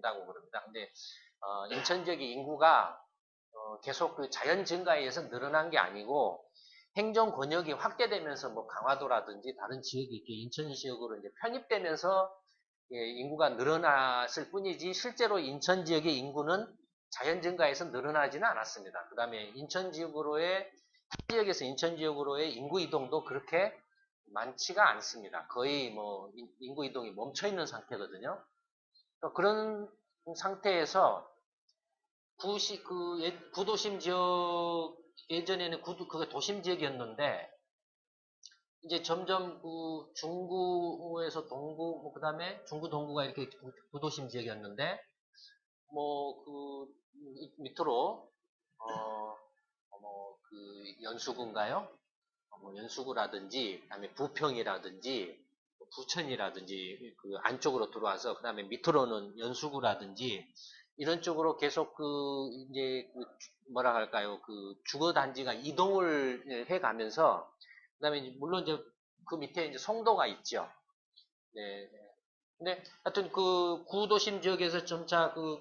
된다고 그럽니다. 근데 인천 지역의 인구가 계속 그 자연 증가에 의해서 늘어난 게 아니고 행정 권역이 확대되면서 뭐 강화도라든지 다른 지역이 이렇게 인천 지역으로 이제 편입되면서 예, 인구가 늘어났을 뿐이지 실제로 인천 지역의 인구는 자연 증가에서 늘어나지는 않았습니다. 그 다음에 인천 지역으로의 타 지역에서 인천 지역으로의 인구 이동도 그렇게 많지가 않습니다. 거의 뭐 인구 이동이 멈춰 있는 상태거든요. 그런 상태에서 구도심 지역 예전에는 그게 도심 지역이었는데 이제 점점 그 중구에서 동구 뭐 그다음에 중구 동구가 이렇게 구도심 지역이었는데 뭐 그 밑으로 뭐 그 연수구인가요? 뭐 연수구라든지 그다음에 부평이라든지 부천이라든지 그 안쪽으로 들어와서 그다음에 밑으로는 연수구라든지 이런 쪽으로 계속 그 이제 그 뭐라 할까요? 그 주거 단지가 이동을 해 가면서 그다음에 물론 이제 그 밑에 이제 송도가 있죠. 네. 근데 하여튼 그 구도심 지역에서 점차 그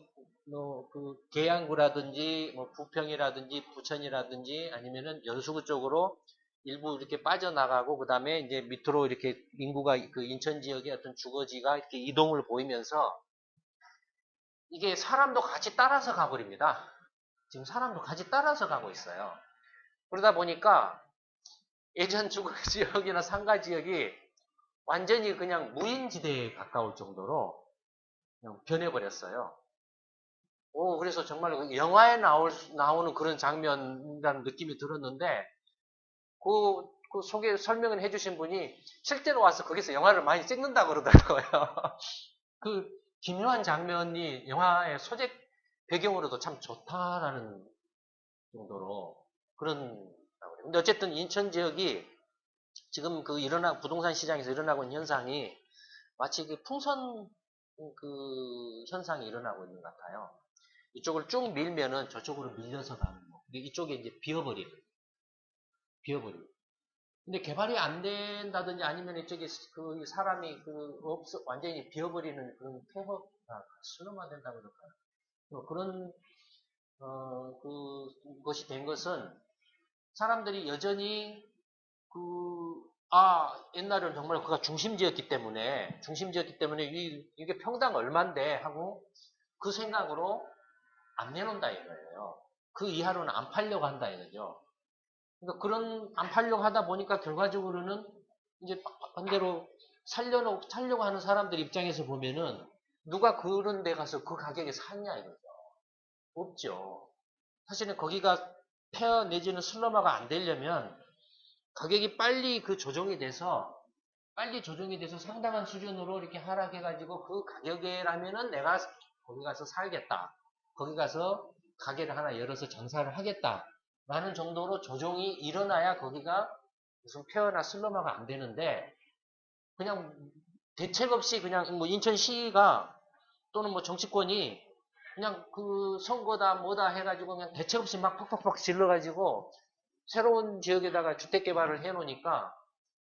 계양구라든지 뭐 부평이라든지 부천이라든지 아니면은 연수구 쪽으로 일부 이렇게 빠져나가고 그다음에 이제 밑으로 이렇게 인구가 그 인천 지역의 어떤 주거지가 이렇게 이동을 보이면서 이게 사람도 같이 따라서 가버립니다. 지금 사람도 같이 따라서 가고 있어요. 그러다 보니까 예전 주거 지역이나 상가 지역이 완전히 그냥 무인지대에 가까울 정도로 그냥 변해버렸어요. 그래서 정말 영화에 나오는 그런 장면이라는 느낌이 들었는데, 그 설명을 해주신 분이 실제로 와서 거기서 영화를 많이 찍는다 그러더라고요. 그 기묘한 장면이 영화의 소재 배경으로도 참 좋다라는 정도로 그런, 근데 어쨌든 인천 지역이 지금 부동산 시장에서 일어나고 있는 현상이 마치 그 풍선 현상이 일어나고 있는 것 같아요. 이쪽을 쭉 밀면은 저쪽으로 밀려서 가는 거. 근데 이쪽에 이제 비어버리는. 근데 개발이 안 된다든지 아니면 이쪽에 그 사람이 완전히 비어버리는 그런 슬럼화된다 그럴까요? 그런, 그것이 된 것은 사람들이 여전히 옛날에는 정말 그가 중심지였기 때문에 이게 평당 얼만데 하고 그 생각으로 안 내놓는다 이거예요. 그 이하로는 안 팔려고 한다 이거죠. 그러니까 안 팔려고 하다 보니까 결과적으로는 이제 반대로 살려고 하는 사람들 입장에서 보면은 누가 그런 데 가서 그 가격에 샀냐 이거죠. 없죠. 사실은 거기가 폐허 내지는 슬럼화가 안 되려면 가격이 빨리 조정이 돼서 상당한 수준으로 이렇게 하락해가지고 그 가격에라면은 내가 거기 가서 살겠다. 거기 가서 가게를 하나 열어서 장사를 하겠다. 라는 정도로 조정이 일어나야 거기가 무슨 폐허나 슬럼화가 안 되는데 그냥 대책 없이 그냥 뭐 인천시가 또는 뭐 정치권이 그냥 그 선거다 뭐다 해가지고 그냥 대책 없이 막 팍팍팍 질러가지고 새로운 지역에다가 주택 개발을 해놓으니까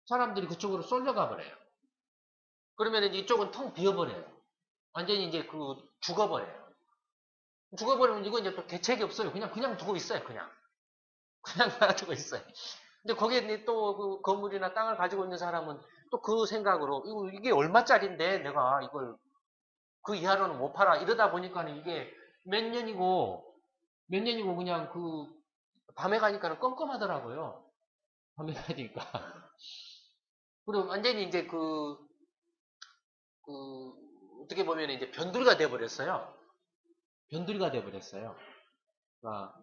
사람들이 그쪽으로 쏠려가 버려요. 그러면 이쪽은 텅 비어버려요. 완전히 이제 죽어버려요. 죽어버리면 이거 이제 또 대책이 없어요. 그냥 두고 있어요. 그냥 놔두고 있어요. 근데 거기에 또 그 건물이나 땅을 가지고 있는 사람은 또 그 생각으로 이게 얼마짜린데 내가 이걸 그 이하로는 못 팔아 이러다 보니까는 이게 몇 년이고 그냥 밤에 가니까는 껌껌하더라고요. 밤에 가니까. 그리고 완전히 이제 어떻게 보면 이제 변두리가 돼버렸어요. 변두리가 돼버렸어요. 그러니까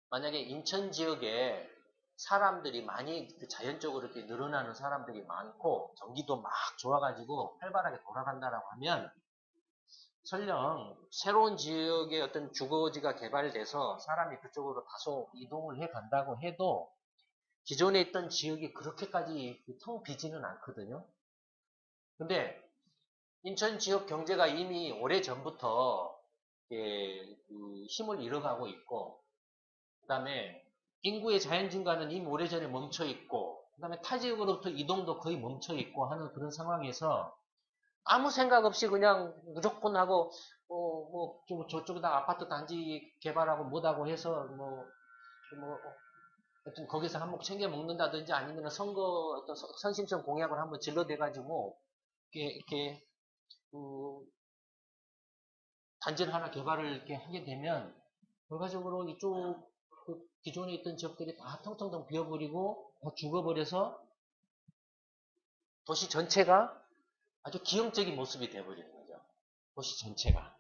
만약에 인천 지역에 사람들이 많이 자연적으로 이렇게 늘어나는 사람들이 많고 경기도 막 좋아가지고 활발하게 돌아간다라고 하면 설령 새로운 지역의 어떤 주거지가 개발돼서 사람이 그쪽으로 다소 이동을 해 간다고 해도 기존에 있던 지역이 그렇게까지 텅 비지는 않거든요. 근데 인천 지역 경제가 이미 오래전부터 힘을 잃어가고 있고 그 다음에 인구의 자연 증가는 이미 오래전에 멈춰 있고 그 다음에 타 지역으로부터 이동도 거의 멈춰 있고 하는 그런 상황에서 아무 생각 없이 그냥 무조건 하고, 저쪽에다 아파트 단지 개발하고 뭐다고 해서, 하여튼 거기서 한몫 챙겨 먹는다든지 아니면 선거 어떤 선심성 공약을 한번 질러대가지고, 이렇게, 그, 단지를 하나 개발을 이렇게 하게 되면, 결과적으로 이쪽, 기존에 있던 지역들이 다 텅텅텅 비어버리고, 다 죽어버려서 도시 전체가 아주 기형적인 모습이 되어버리는 거죠. 도시 전체가.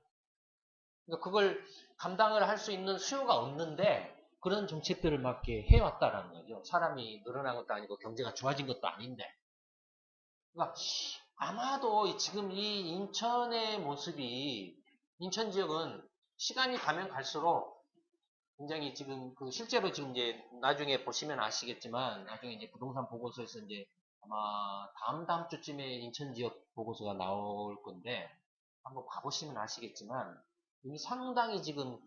그러니까 그걸 감당을 할 수 있는 수요가 없는데 그런 정책들을 막 이렇게 해왔다라는 거죠. 사람이 늘어난 것도 아니고 경제가 좋아진 것도 아닌데. 그러니까 아마도 지금 이 인천의 모습이 인천 지역은 시간이 가면 갈수록 굉장히 지금 실제로 지금 이제 나중에 보시면 아시겠지만 나중에 이제 부동산 보고서에서 이제 아마 다음 주쯤에 인천 지역 보고서가 나올 건데 한번 봐보시면 아시겠지만 이미 상당히 지금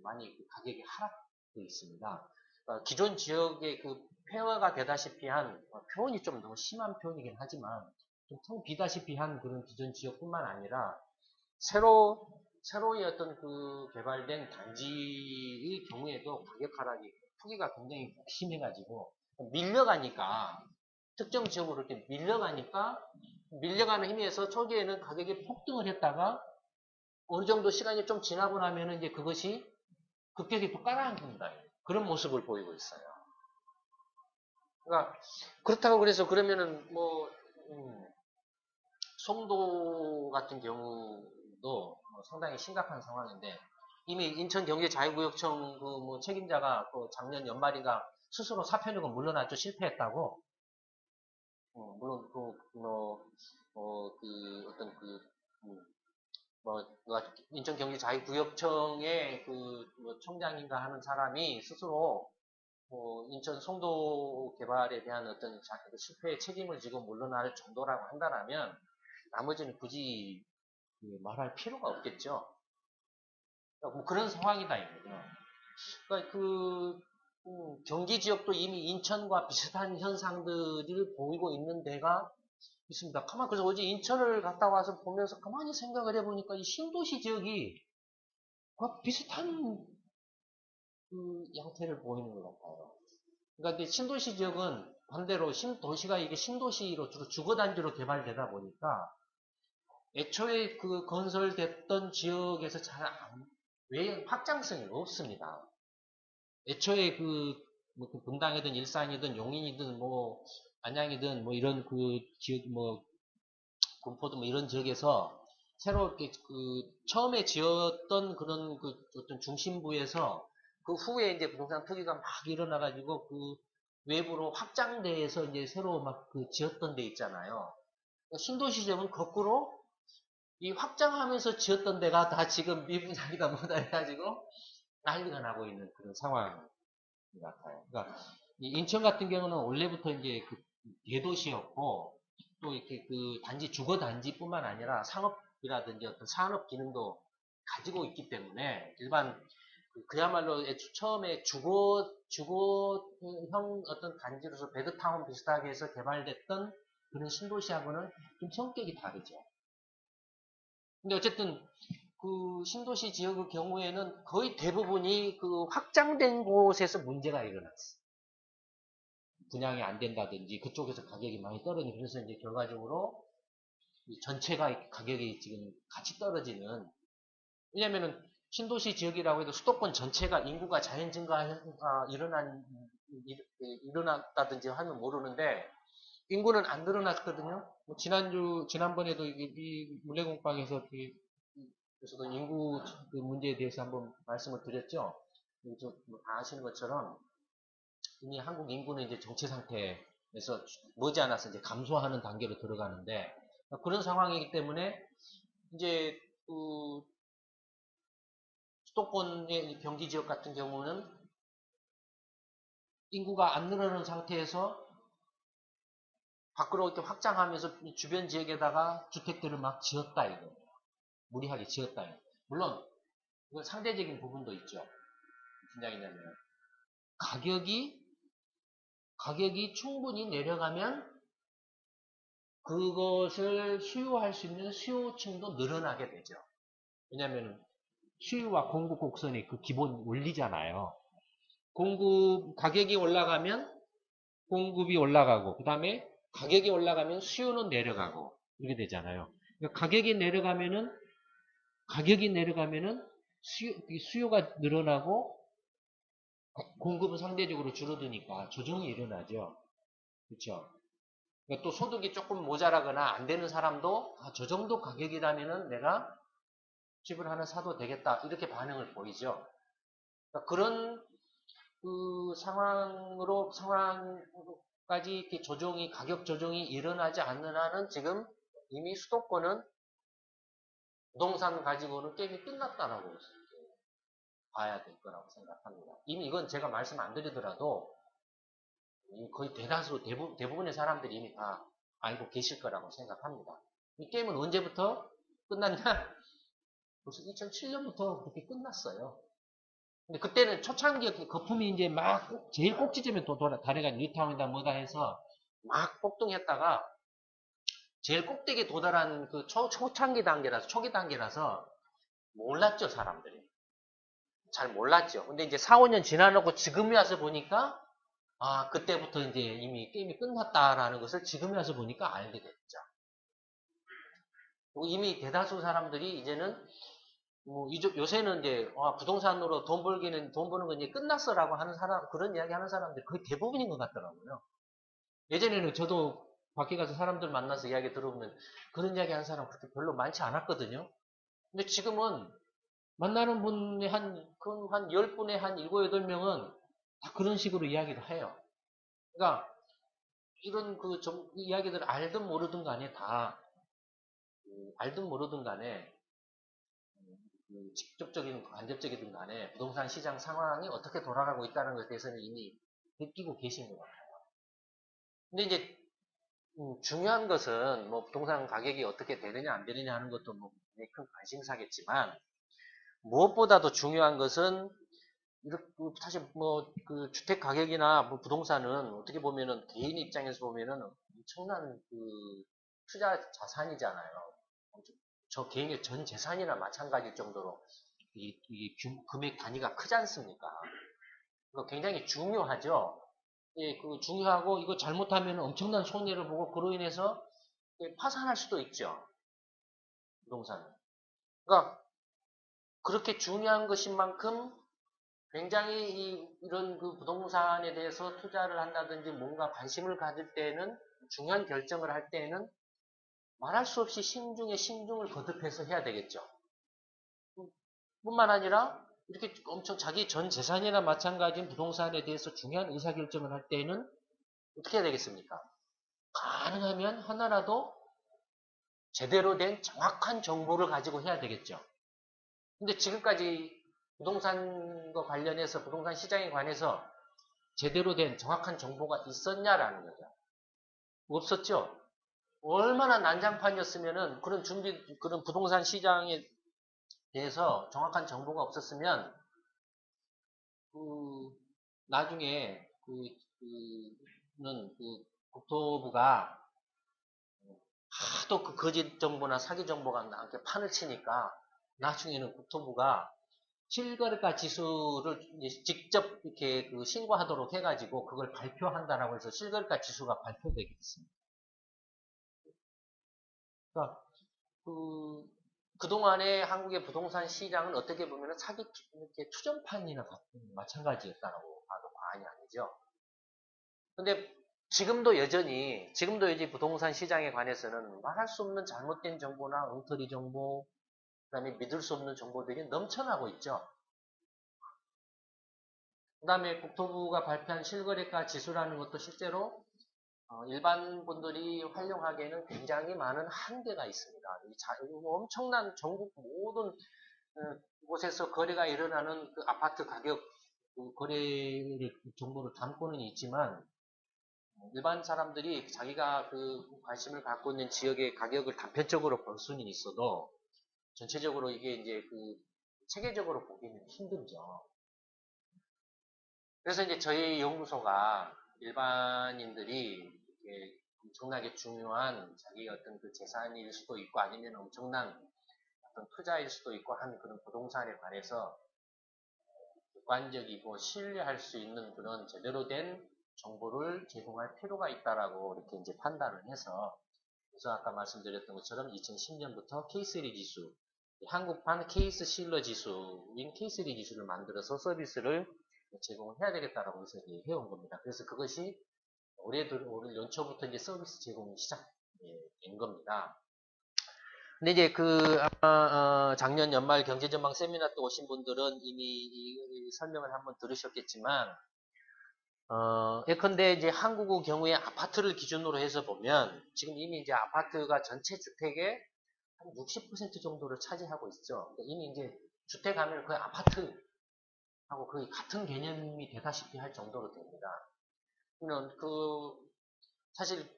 많이 가격이 하락돼 있습니다. 그러니까 기존 지역의 폐허가 되다시피 한 표현이 좀 너무 심한 표현이긴 하지만 좀 텅 비다시피 한 그런 기존 지역뿐만 아니라 새로이 어떤 개발된 단지의 경우에도 가격 하락이 크기가 굉장히 심해가지고 밀려가니까 특정 지역으로 이렇게 밀려가는 힘에서 초기에는 가격이 폭등을 했다가 어느 정도 시간이 좀 지나고 나면은 이제 그것이 급격히 또 깔아앉는다. 그런 모습을 보이고 있어요. 그러니까 그렇다고 그래서 그러면은 송도 같은 경우도 상당히 심각한 상황인데 이미 인천경제자유구역청 책임자가 작년 연말인가 스스로 사표내고 물러났죠. 실패했다고. 물론 어떤 음, 인천경제자유구역청의 총장인가 하는 사람이 스스로 인천 송도 개발에 대한 어떤 실패의 책임을 지고 물러날 정도라고 한다면 나머지는 굳이 말할 필요가 없겠죠. 그러니까 그런 상황이다 이거죠. 그러니까 경기 지역도 이미 인천과 비슷한 현상들을 보이고 있는 데가 있습니다. 그래서 어제 인천을 갔다 와서 보면서 가만히 생각을 해보니까 이 신도시 지역이 비슷한 양태를 보이는 것 같아요. 그러니까 근데 신도시 지역은 반대로 신도시가 이게 신도시로 주로 주거단지로 개발되다 보니까 애초에 건설됐던 지역에서 외형 확장성이 없습니다. 애초에 분당이든 일산이든 용인이든 안양이든 이런 지역 군포도 이런 지역에서 새로 이렇게 처음에 지었던 그런 어떤 중심부에서 그 후에 이제 부동산 투기가 막 일어나가지고 외부로 확장돼서 이제 새로 막 지었던 데 있잖아요. 신도시 지역은 거꾸로 이 확장하면서 지었던 데가 다 지금 미분양이다 뭐다 해가지고 난리가 나고 있는 그런 상황인 것 같아요. 그러니까 인천 같은 경우는 원래부터 이제 대도시였고 또 이렇게 단지 주거 단지뿐만 아니라 상업이라든지 어떤 산업 기능도 가지고 있기 때문에 일반 그야말로 처음에 주거형 어떤 단지로서 베드타운 비슷하게 해서 개발됐던 그런 신도시하고는 좀 성격이 다르죠. 근데 어쨌든 신도시 지역의 경우에는 거의 대부분이 확장된 곳에서 문제가 일어났어. 분양이 안 된다든지 그쪽에서 가격이 많이 떨어지는 그래서 이제 결과적으로 전체가 가격이 지금 같이 떨어지는 왜냐면은 신도시 지역이라고 해도 수도권 전체가 인구가 자연 증가가 일어났다든지 하면 모르는데 인구는 안 늘어났거든요. 지난번에도 이 물레공방에서 그래서도 인구 문제에 대해서 한번 말씀을 드렸죠. 다 아시는 것처럼 이미 한국 인구는 이제 정체 상태에서 머지않아서 이제 감소하는 단계로 들어가는데 그런 상황이기 때문에 이제 수도권의 경기 지역 같은 경우는 인구가 안 늘어나는 상태에서 밖으로 이렇게 확장하면서 주변 지역에다가 주택들을 막 지었다 이거 무리하게 지었다 이거 물론 이건 상대적인 부분도 있죠. 무슨 이냐면 가격이 충분히 내려가면 그것을 수요할 수 있는 수요층도 늘어나게 되죠. 왜냐하면 수요와 공급 곡선이 그 기본 원리잖아요. 가격이 올라가면 공급이 올라가고, 그 다음에 가격이 올라가면 수요는 내려가고, 이렇게 되잖아요. 그러니까 가격이 내려가면은 수요가 늘어나고, 공급은 상대적으로 줄어드니까 조정이 일어나죠. 그렇죠? 그러니까 또 소득이 조금 모자라거나 안 되는 사람도 저 정도 가격이라면은 내가 집을 하나 사도 되겠다. 이렇게 반응을 보이죠. 그러니까 그런 그 상황까지 이렇게 가격 조정이 일어나지 않는 한은 지금 이미 수도권은 부동산 가지고는 게임이 끝났다라고 봐야 될 거라고 생각합니다. 이미 이건 제가 말씀 안 드리더라도 거의 대부분의 사람들이 이미 다 알고 계실 거라고 생각합니다. 이 게임은 언제부터 끝났냐? 벌써 2007년부터 그렇게 끝났어요. 근데 그때는 초창기 거품이 이제 막 제일 꼭지점에 또 다래가 뉴타운이다 뭐다 해서 막 폭등했다가 제일 꼭대기에 도달한 그 초창기 단계라서 초기 단계라서 몰랐죠 사람들이. 잘 몰랐죠. 근데 이제 4, 5년 지나고 지금에 와서 보니까 그때부터 이제 이미 게임이 끝났다라는 것을 지금에 와서 보니까 알게 됐죠. 이미 대다수 사람들이 이제는 요새는 이제 부동산으로 돈 버는 건 이제 끝났어라고 하는 그런 이야기 하는 사람들이 거의 대부분인 것 같더라고요. 예전에는 저도 밖에 가서 사람들 만나서 이야기 들어보면 그런 이야기 하는 사람 그렇게 별로 많지 않았거든요. 근데 지금은 만나는 분이 한 10분에 한 7, 8명은 다 그런 식으로 이야기를 해요. 그러니까 이런 이야기들을 알든 모르든 간에 알든 모르든 간에 직접적인 간접적이든 간에 부동산 시장 상황이 어떻게 돌아가고 있다는 것에 대해서는 이미 느끼고 계신 것 같아요. 근데 이제 중요한 것은 부동산 가격이 어떻게 되느냐 안 되느냐 하는 것도 굉장히 큰 관심사겠지만 무엇보다도 중요한 것은 사실 그 주택 가격이나 부동산은 어떻게 보면은 개인 입장에서 보면은 엄청난 그 투자 자산이잖아요. 저 개인의 전 재산이나 마찬가지일 정도로 이 금액 단위가 크지 않습니까? 그거 굉장히 중요하죠. 예, 중요하고 이거 잘못하면 엄청난 손해를 보고 그로 인해서 파산할 수도 있죠. 부동산은. 그러니까 그렇게 중요한 것인 만큼 굉장히 이런 그 부동산에 대해서 투자를 한다든지 뭔가 관심을 가질 때에는 중요한 결정을 할 때에는 말할 수 없이 신중에 신중을 거듭해서 해야 되겠죠. 뿐만 아니라 이렇게 엄청 자기 전 재산이나 마찬가지인 부동산에 대해서 중요한 의사결정을 할 때에는 어떻게 해야 되겠습니까? 가능하면 하나라도 제대로 된 정확한 정보를 가지고 해야 되겠죠. 근데 지금까지 부동산과 관련해서 부동산 시장에 관해서 제대로 된 정확한 정보가 있었냐라는 거죠. 없었죠. 얼마나 난장판이었으면은 그런 부동산 시장에 대해서 정확한 정보가 없었으면 그 나중에 국토부가 하도 그 거짓 정보나 사기 정보가 나한테 판을 치니까 나중에는 국토부가 실거래가 지수를 직접 이렇게 신고하도록 해가지고 그걸 발표한다라고 해서 실거래가 지수가 발표되게 됐습니다. 그러니까 그동안의 한국의 부동산 시장은 어떻게 보면 사기 이렇게 투정판이나 마찬가지였다라고 봐도 과언이 아니죠. 근데 지금도 여전히 부동산 시장에 관해서는 말할 수 없는 잘못된 정보나 엉터리 정보, 그다음에 믿을 수 없는 정보들이 넘쳐나고 있죠. 그다음에 국토부가 발표한 실거래가 지수라는 것도 실제로 일반 분들이 활용하기에는 굉장히 많은 한계가 있습니다. 엄청난 전국 모든 곳에서 거래가 일어나는 그 아파트 가격 거래 정보를 담고는 있지만 일반 사람들이 자기가 관심을 갖고 있는 지역의 가격을 단편적으로 볼 수는 있어도 전체적으로 이게 이제 체계적으로 보기는 힘들죠. 그래서 이제 저희 연구소가 일반인들이 엄청나게 중요한 자기 어떤 그 재산일 수도 있고 아니면 엄청난 어떤 투자일 수도 있고 한 그런 부동산에 관해서 객관적이고 신뢰할 수 있는 그런 제대로 된 정보를 제공할 필요가 있다라고 이렇게 이제 판단을 해서 그래서 아까 말씀드렸던 것처럼 2010년부터 K3 지수, 한국판 케이스 실러 지수인 K3 지수를 만들어서 서비스를 제공을 해야 되겠다라고 해서 이제 해온 겁니다. 그래서 그것이 올해 연초부터 이제 서비스 제공이 시작된 겁니다. 근데 이제 작년 연말 경제전망 세미나 때 오신 분들은 이미 이 설명을 한번 들으셨겠지만, 예컨대 이제 한국의 경우에 아파트를 기준으로 해서 보면, 지금 이미 이제 아파트가 전체 주택의 한 60% 정도를 차지하고 있죠. 그러니까 이미 이제 주택 하면 거의 아파트하고 거의 같은 개념이 되다시피 할 정도로 됩니다. 그러면 사실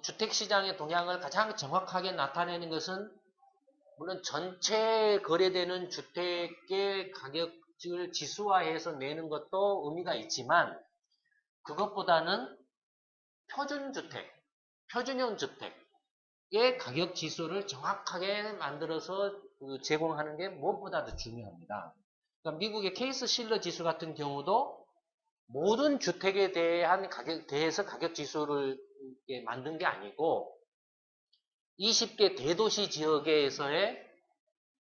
주택 시장의 동향을 가장 정확하게 나타내는 것은 물론 전체 거래되는 주택의 가격을 지수화해서 내는 것도 의미가 있지만 그것보다는 표준주택, 표준형 주택의 가격 지수를 정확하게 만들어서 제공하는 게 무엇보다도 중요합니다. 그러니까 미국의 케이스 실러 지수 같은 경우도 모든 주택에 대해서 가격 지수를 만든 게 아니고 20개 대도시 지역에서의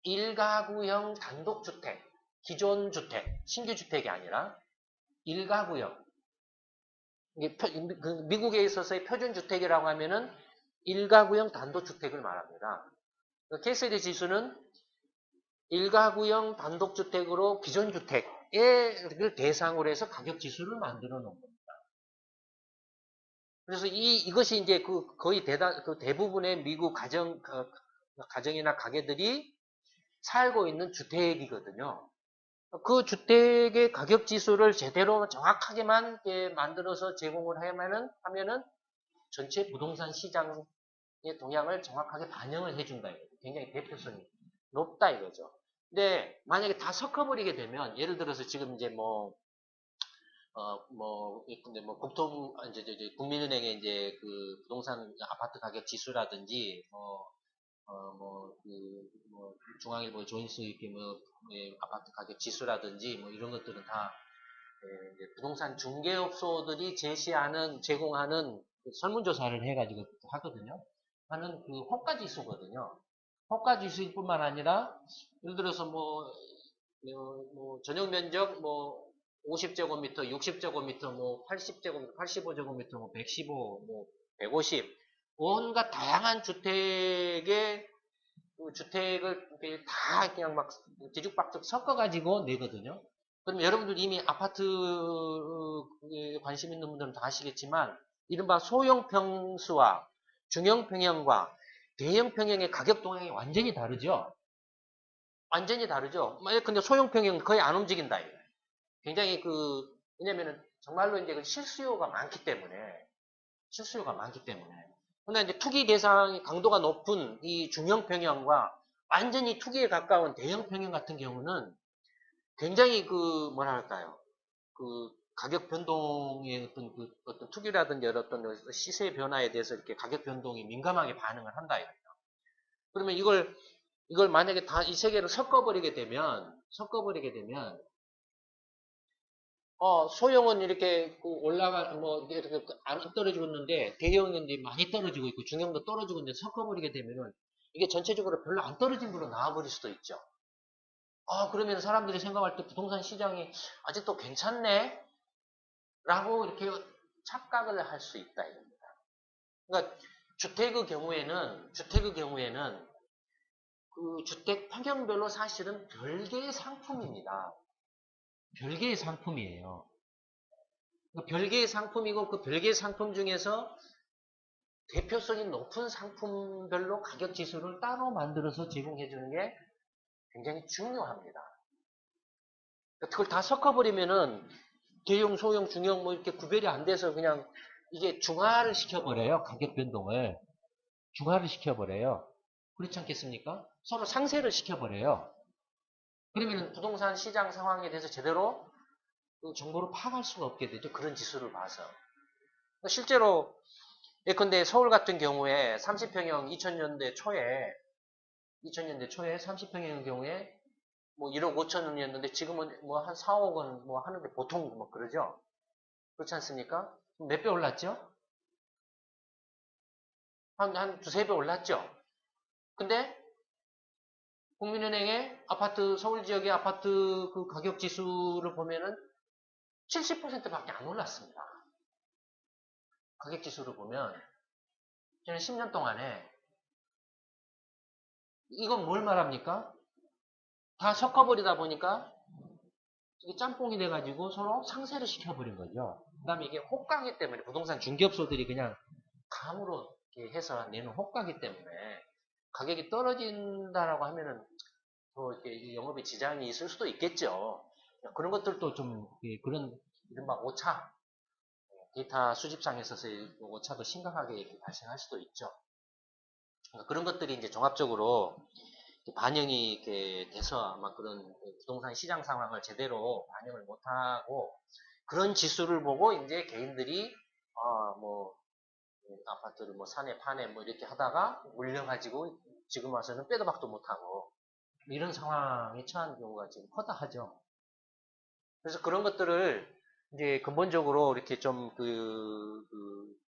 일가구형 단독주택, 기존 주택, 신규 주택이 아니라 일가구형. 미국에 있어서의 표준주택이라고 하면은 일가구형 단독주택을 말합니다. KCD 지수는 일가구형 단독주택으로 기존 주택을 대상으로 해서 가격 지수를 만들어 놓은 겁니다. 그래서 이것이 이제 거의 대부분의 미국 가정이나 가게들이 살고 있는 주택이거든요. 그 주택의 가격 지수를 제대로 정확하게만 만들어서 제공을 하면은 전체 부동산 시장의 동향을 정확하게 반영을 해준다 이거죠. 굉장히 대표성이 높다 이거죠. 근데 만약에 다 섞어버리게 되면 예를 들어서 지금 이제 근데 국토부, 이제, 국민은행의 이제 부동산 아파트 가격 지수라든지, 중앙일보 조인수 이렇게 아파트 가격 지수라든지, 이런 것들은 다, 이제 부동산 중개업소들이 제공하는 설문조사를 해가지고 하거든요. 하는 호가 지수거든요. 호가 지수일 뿐만 아니라, 예를 들어서 전용 면적, 50제곱미터, 60제곱미터, 80제곱미터, 85제곱미터, 115, 150. 온갖 다양한 주택을 다 그냥 막 뒤죽박죽 섞어가지고 내거든요. 그럼 여러분들 이미 아파트 관심 있는 분들은 다 아시겠지만, 이른바 소형 평수와 중형 평형과 대형 평형의 가격 동향이 완전히 다르죠? 완전히 다르죠? 근데 소형 평형은 거의 안 움직인다. 이거예요. 굉장히 왜냐면은 정말로 이제 실수요가 많기 때문에. 근데 이제 투기 대상이 강도가 높은 이 중형 평형과 완전히 투기에 가까운 대형 평형 같은 경우는 굉장히 뭐랄까요. 가격 변동의 어떤 투기라든지 어떤 시세 변화에 대해서 이렇게 가격 변동이 민감하게 반응을 한다. 이거예요. 그러면 이걸 만약에 다 이 세 개를 섞어버리게 되면, 소형은 이렇게 이렇게 안 떨어지고 있는데, 대형은 이제 많이 떨어지고 있고, 중형도 떨어지고 있는데, 섞어버리게 되면은, 이게 전체적으로 별로 안 떨어진 걸로 나와버릴 수도 있죠. 그러면 사람들이 생각할 때 부동산 시장이 아직도 괜찮네? 라고 이렇게 착각을 할 수 있다, 이겁니다. 그러니까, 주택의 경우에는, 주택 평형별로 사실은 별개의 상품입니다. 별개의 상품이에요. 별개의 상품이고 그 별개의 상품 중에서 대표성이 높은 상품별로 가격 지수를 따로 만들어서 제공해 주는 게 굉장히 중요합니다. 그걸 다 섞어버리면은 대형, 소형, 중형 이렇게 구별이 안 돼서 그냥 이게 중화를 시켜버려요. 가격 변동을. 중화를 시켜버려요. 그렇지 않겠습니까? 서로 상쇄를 시켜버려요. 그러면 부동산 시장 상황에 대해서 제대로 정보를 파악할 수가 없게 되죠. 그런 지수를 봐서. 실제로 예컨대 서울 같은 경우에 30평형 2000년대 초에 30평형 경우에 뭐 1억 5천원이었는데 지금은 뭐 한 4억 원 뭐 하는데 보통 뭐 그러죠. 그렇지 않습니까? 몇 배 올랐죠? 한 두세 배 올랐죠? 근데 국민은행의 아파트, 서울 지역의 아파트 그 가격 지수를 보면은 70%밖에 안 올랐습니다. 가격 지수를 보면 저는 10년 동안에 이건 뭘 말합니까? 다 섞어버리다 보니까 이게 짬뽕이 돼가지고 서로 상쇄를 시켜버린 거죠. 그 다음에 이게 호가기 때문에 부동산 중개업소들이 그냥 감으로 이렇게 해서 내는 호가기 때문에 가격이 떨어진다라고 하면은 또 이렇게 영업에 지장이 있을 수도 있겠죠. 그런 것들도 좀 그런 이른바 오차 데이터 수집상에서의 오차도 심각하게 발생할 수도 있죠. 그러니까 그런 것들이 이제 종합적으로 반영이 이렇게 돼서 아마 그런 부동산 시장 상황을 제대로 반영을 못하고 그런 지수를 보고 이제 개인들이 뭐 아파트를 뭐 사내 파내 뭐 이렇게 하다가 물려가지고 지금 와서는 빼도 박도 못하고 이런 상황에 처한 경우가 지금 허다하죠. 그래서 그런 것들을 이제 근본적으로 이렇게 좀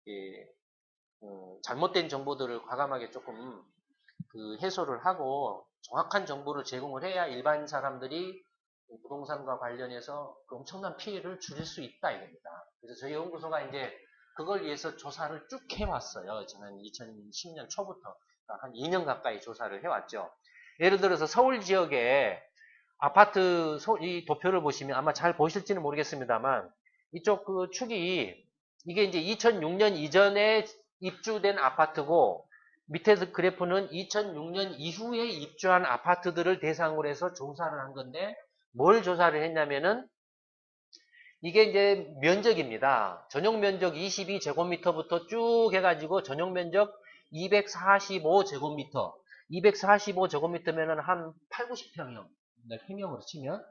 예, 잘못된 정보들을 과감하게 조금 해소를 하고 정확한 정보를 제공을 해야 일반 사람들이 부동산과 관련해서 엄청난 피해를 줄일 수 있다 이겁니다. 그래서 저희 연구소가 이제 그걸 위해서 조사를 쭉 해왔어요. 저는 2010년 초부터 그러니까 한 2년 가까이 조사를 해왔죠. 예를 들어서 서울 지역에 아파트 이 도표를 보시면 아마 잘 보실지는 모르겠습니다만 이쪽 그 축이 이게 이제 2006년 이전에 입주된 아파트고 밑에 그래프는 2006년 이후에 입주한 아파트들을 대상으로 해서 조사를 한 건데 뭘 조사를 했냐면은 이게 이제 면적입니다. 전용 면적 22제곱미터부터 쭉 해가지고 전용 면적 245제곱미터. 245제곱미터면은 한 8, 90평형. 평형으로 치면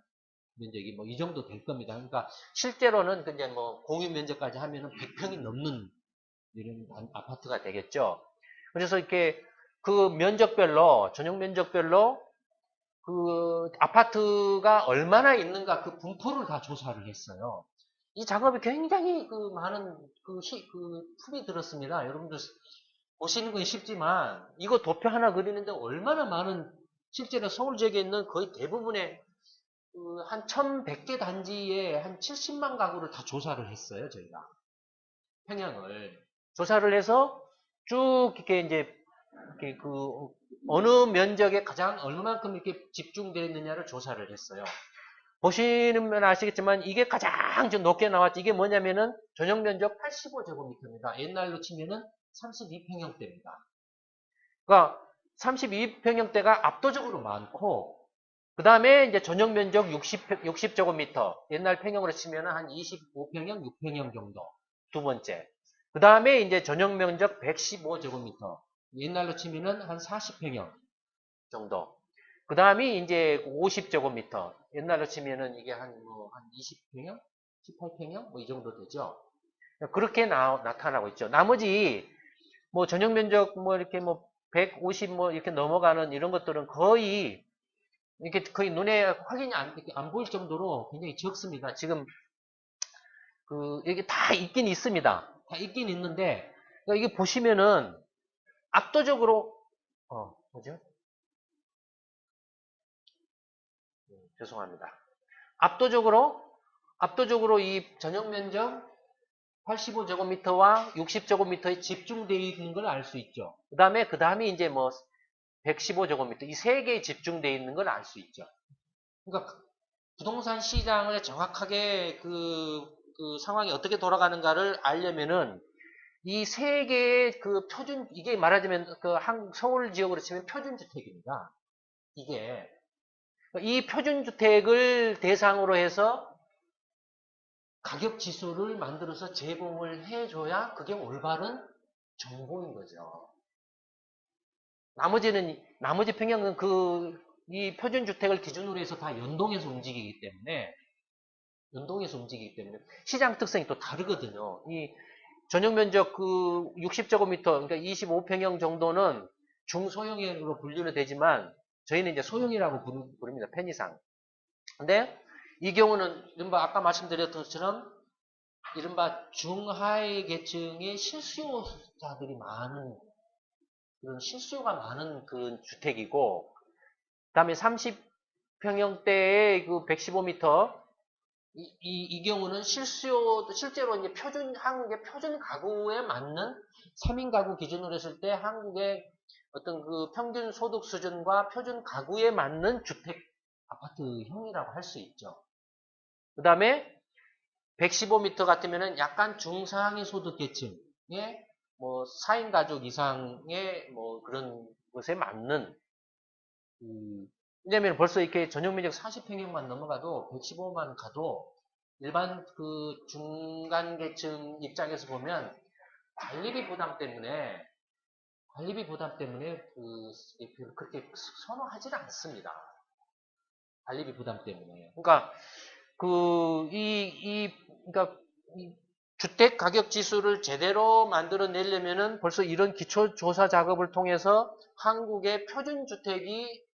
면적이 뭐 이 정도 될 겁니다. 그러니까 실제로는 이제 뭐 공유 면적까지 하면은 100평이 넘는 이런 아파트가 되겠죠. 그래서 이렇게 그 면적별로 전용 면적별로 그 아파트가 얼마나 있는가 그 분포를 다 조사를 했어요. 이 작업이 굉장히 많은 품이 들었습니다. 여러분들 보시는 건 쉽지만 이거 도표 하나 그리는데 얼마나 많은 실제로 서울 지역에 있는 거의 대부분의 한 1100개 단지에 한 70만 가구를 다 조사를 했어요, 저희가. 평양을. 조사를 해서 쭉 이렇게 이제 이렇게 어느 면적에 가장 얼마만큼 이렇게 집중되어 있느냐를 조사를 했어요. 보시면 아시겠지만 이게 가장 좀 높게 나왔죠. 이게 뭐냐면은 전용 면적 85제곱미터입니다. 옛날로 치면은 32평형대입니다. 그러니까 32평형대가 압도적으로 많고 그 다음에 이제 전용 면적 60제곱미터. 옛날 평형으로 치면은 한 25평형, 6평형 정도. 두 번째. 그 다음에 이제 전용 면적 115제곱미터. 옛날로 치면은 한 40평형 정도. 그 다음이 이제 50제곱미터. 옛날로 치면은 이게 한 20평형? 18평형? 뭐 이 정도 되죠. 그렇게 나타나고 있죠. 나머지 뭐 전용 면적 뭐 이렇게 뭐 150 뭐 이렇게 넘어가는 이런 것들은 거의 이렇게 거의 눈에 확인이 안 보일 정도로 굉장히 적습니다. 지금 이게 다 있긴 있습니다. 다 있긴 있는데 그러니까 이게 보시면은 압도적으로 뭐죠? 죄송합니다. 압도적으로 이 전용 면적 85제곱미터와 60제곱미터에 집중되어 있는 걸 알 수 있죠. 그 다음에 이제 뭐 115제곱미터 이 세 개에 집중되어 있는 걸 알 수 있죠. 그러니까 부동산 시장을 정확하게 그 상황이 어떻게 돌아가는가를 알려면은 이 세 개의 표준 이게 말하자면 서울 지역으로 치면 표준주택입니다. 이게 이 표준주택을 대상으로 해서 가격 지수를 만들어서 제공을 해줘야 그게 올바른 정보인 거죠. 나머지 평형은 이 표준주택을 기준으로 해서 다 연동해서 움직이기 때문에 시장 특성이 또 다르거든요. 전용 면적 그 60제곱미터, 그러니까 25평형 정도는 중소형으로 분류는 되지만 저희는 이제 소형이라고 부릅니다. 편의상. 근데 이 경우는 이른바 아까 말씀드렸던 것처럼 이른바 중하위 계층의 실수요자들이 많은 그런 실수요가 많은 그 주택이고, 그다음에 30평형대의 그 115m 이 경우는 실제로 이제 한국의 표준 가구에 맞는 3인 가구 기준으로 했을 때 한국의 어떤 그 평균 소득 수준과 표준 가구에 맞는 주택 아파트형이라고 할 수 있죠. 그 다음에 115m 같으면은 약간 중상위 소득 계층의 뭐 4인 가족 이상의 뭐 그런 것에 맞는 왜냐면 벌써 이렇게 전용 면적 40평형만 넘어가도 115만 가도 일반 그 중간 계층 입장에서 보면 관리비 부담 때문에 그렇게 선호하지는 않습니다. 관리비 부담 때문에. 그러니까 그러니까 이 주택 가격 지수를 제대로 만들어내려면은 벌써 이런 기초 조사 작업을 통해서 한국의 표준 주택이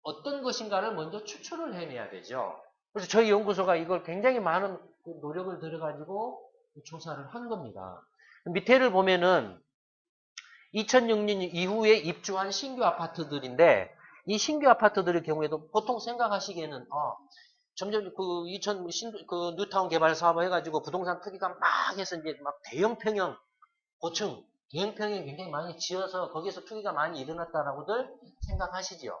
어떤 것인가를 먼저 추출을 해내야 되죠. 그래서 저희 연구소가 이걸 굉장히 많은 노력을 들여가지고 조사를 한 겁니다. 밑에를 보면은 2006년 이후에 입주한 신규 아파트들인데 이 신규 아파트들의 경우에도 보통 생각하시기에는 점점 그 뉴타운 개발 사업을 해가지고 부동산 투기가 막 해서 이제 막 대형 평형 고층 대형 평형 굉장히 많이 지어서 거기서 투기가 많이 일어났다라고들 생각하시죠.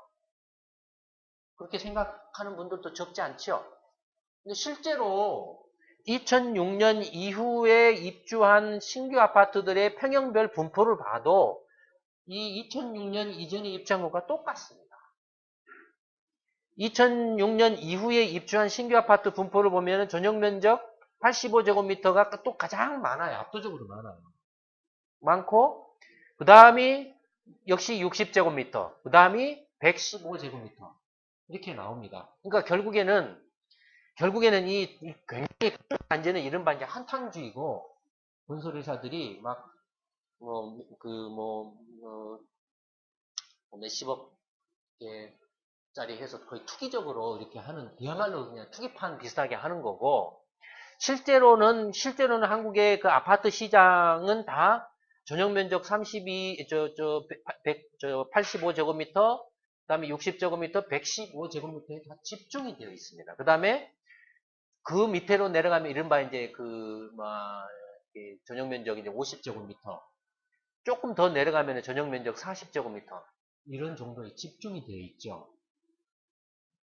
그렇게 생각하는 분들도 적지 않죠. 근데 실제로 2006년 이후에 입주한 신규 아파트들의 평형별 분포를 봐도 이 2006년 이전에 입주한 것과 똑같습니다. 2006년 이후에 입주한 신규 아파트 분포를 보면 전용 면적 85제곱미터가 또 가장 많아요. 압도적으로 많아요. 많고 그 다음이 역시 60제곱미터, 그 다음이 115제곱미터 이렇게 나옵니다. 그러니까 결국에는 이 굉장히 큰 단지는 이른바 이제 한탕주의고 건설회사들이 막 몇십억 짜리 해서 거의 투기적으로 이렇게 하는 그야말로 그냥 투기판 비슷하게 하는 거고 실제로는 한국의 그 아파트 시장은 다 전용 면적 85제곱미터, 그다음에 60제곱미터, 115제곱미터에 다 집중이 되어 있습니다. 그다음에 그 밑으로 내려가면 이른바 이제 전용 면적 이제 50제곱미터, 조금 더 내려가면 전용 면적 40제곱미터 이런 정도에 집중이 되어 있죠.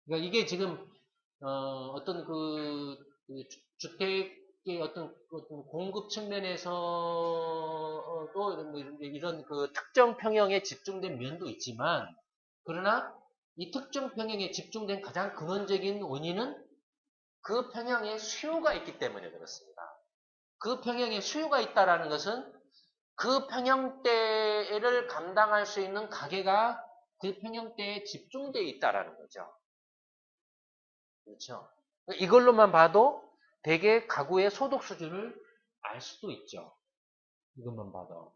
그러니까 이게 지금 어떤 주택의 어떤 공급 측면에서도 이런 그 특정 평형에 집중된 면도 있지만, 그러나 이 특정 평형에 집중된 가장 근원적인 원인은 그 평형에 수요가 있기 때문에 그렇습니다. 그 평형에 수요가 있다라는 것은 그 평형대를 감당할 수 있는 가게가 그 평형대에 집중되어 있다라는 거죠. 그렇죠. 이걸로만 봐도 대개 가구의 소득 수준을 알 수도 있죠. 이것만 봐도.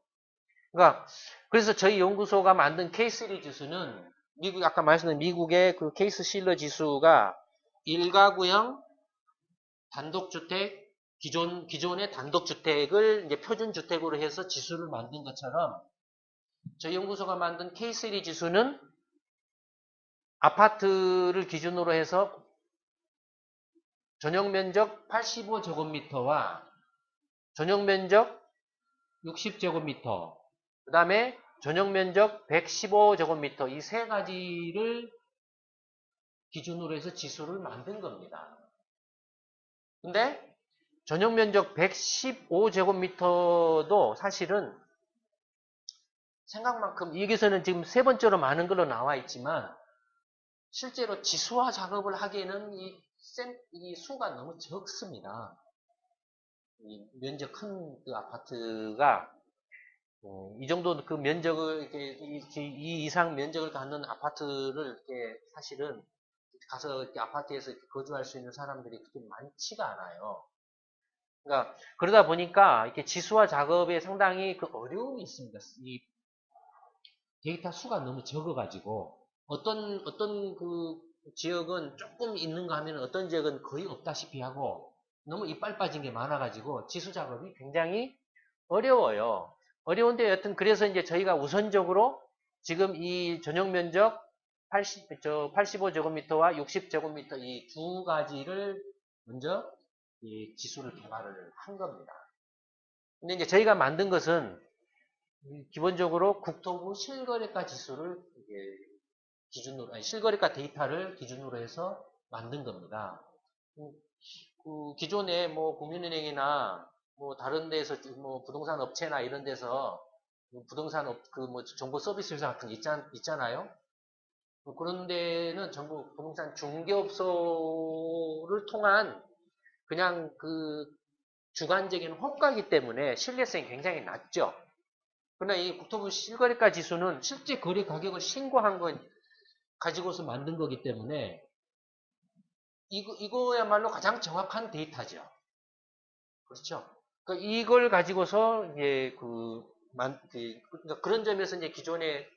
그러니까 그래서 저희 연구소가 만든 K3 지수는 아까 말씀드린 미국의 그 케이스 실러 지수가 일가구형 단독주택 기존의 단독주택을 이제 표준주택으로 해서 지수를 만든 것처럼 저희 연구소가 만든 K3 지수는 아파트를 기준으로 해서 전용 면적 85제곱미터와 전용 면적 60제곱미터, 그 다음에 전용 면적 115제곱미터 이 세 가지를 기준으로 해서 지수를 만든 겁니다. 근데 전용 면적 115제곱미터도 사실은 생각만큼 여기서는 지금 세 번째로 많은 걸로 나와 있지만 실제로 지수화 작업을 하기에는 이 수가 너무 적습니다. 이 면적 큰 그 아파트가 이 정도 그 면적을 이 이상 면적을 갖는 아파트를 이렇게 사실은 가서 이렇게 아파트에서 이렇게 거주할 수 있는 사람들이 그렇게 많지가 않아요. 그러니까 그러다 보니까 이렇게 지수화 작업에 상당히 그 어려움이 있습니다. 이 데이터 수가 너무 적어가지고 어떤 그 지역은 조금 있는가 하면 어떤 지역은 거의 없다시피 하고 너무 이빨 빠진 게 많아가지고 지수 작업이 굉장히 어려워요. 어려운데 여튼 그래서 이제 저희가 우선적으로 지금 이 전용 면적 85제곱미터와 60제곱미터 이 두 가지를 먼저 이 지수를 개발을 한 겁니다. 근데 이제 저희가 만든 것은 기본적으로 국토부 실거래가 지수를 기준으로, 아니, 실거래가 데이터를 기준으로 해서 만든 겁니다. 그 기존에 뭐 국민은행이나 뭐 다른 데서 뭐 부동산 업체나 이런 데서 부동산 그 뭐 정보 서비스 회사 같은 게 있잖아요. 그런 데는 전부 부동산 중개업소를 통한 그냥 그 주관적인 호가이기 때문에 신뢰성이 굉장히 낮죠. 그러나 이 국토부 실거래가 지수는 실제 거래 가격을 신고한 건 가지고서 만든 거기 때문에 이거야말로 가장 정확한 데이터죠. 그렇죠. 그러니까 이걸 가지고서 이제 그러니까 그런 점에서 이제 기존의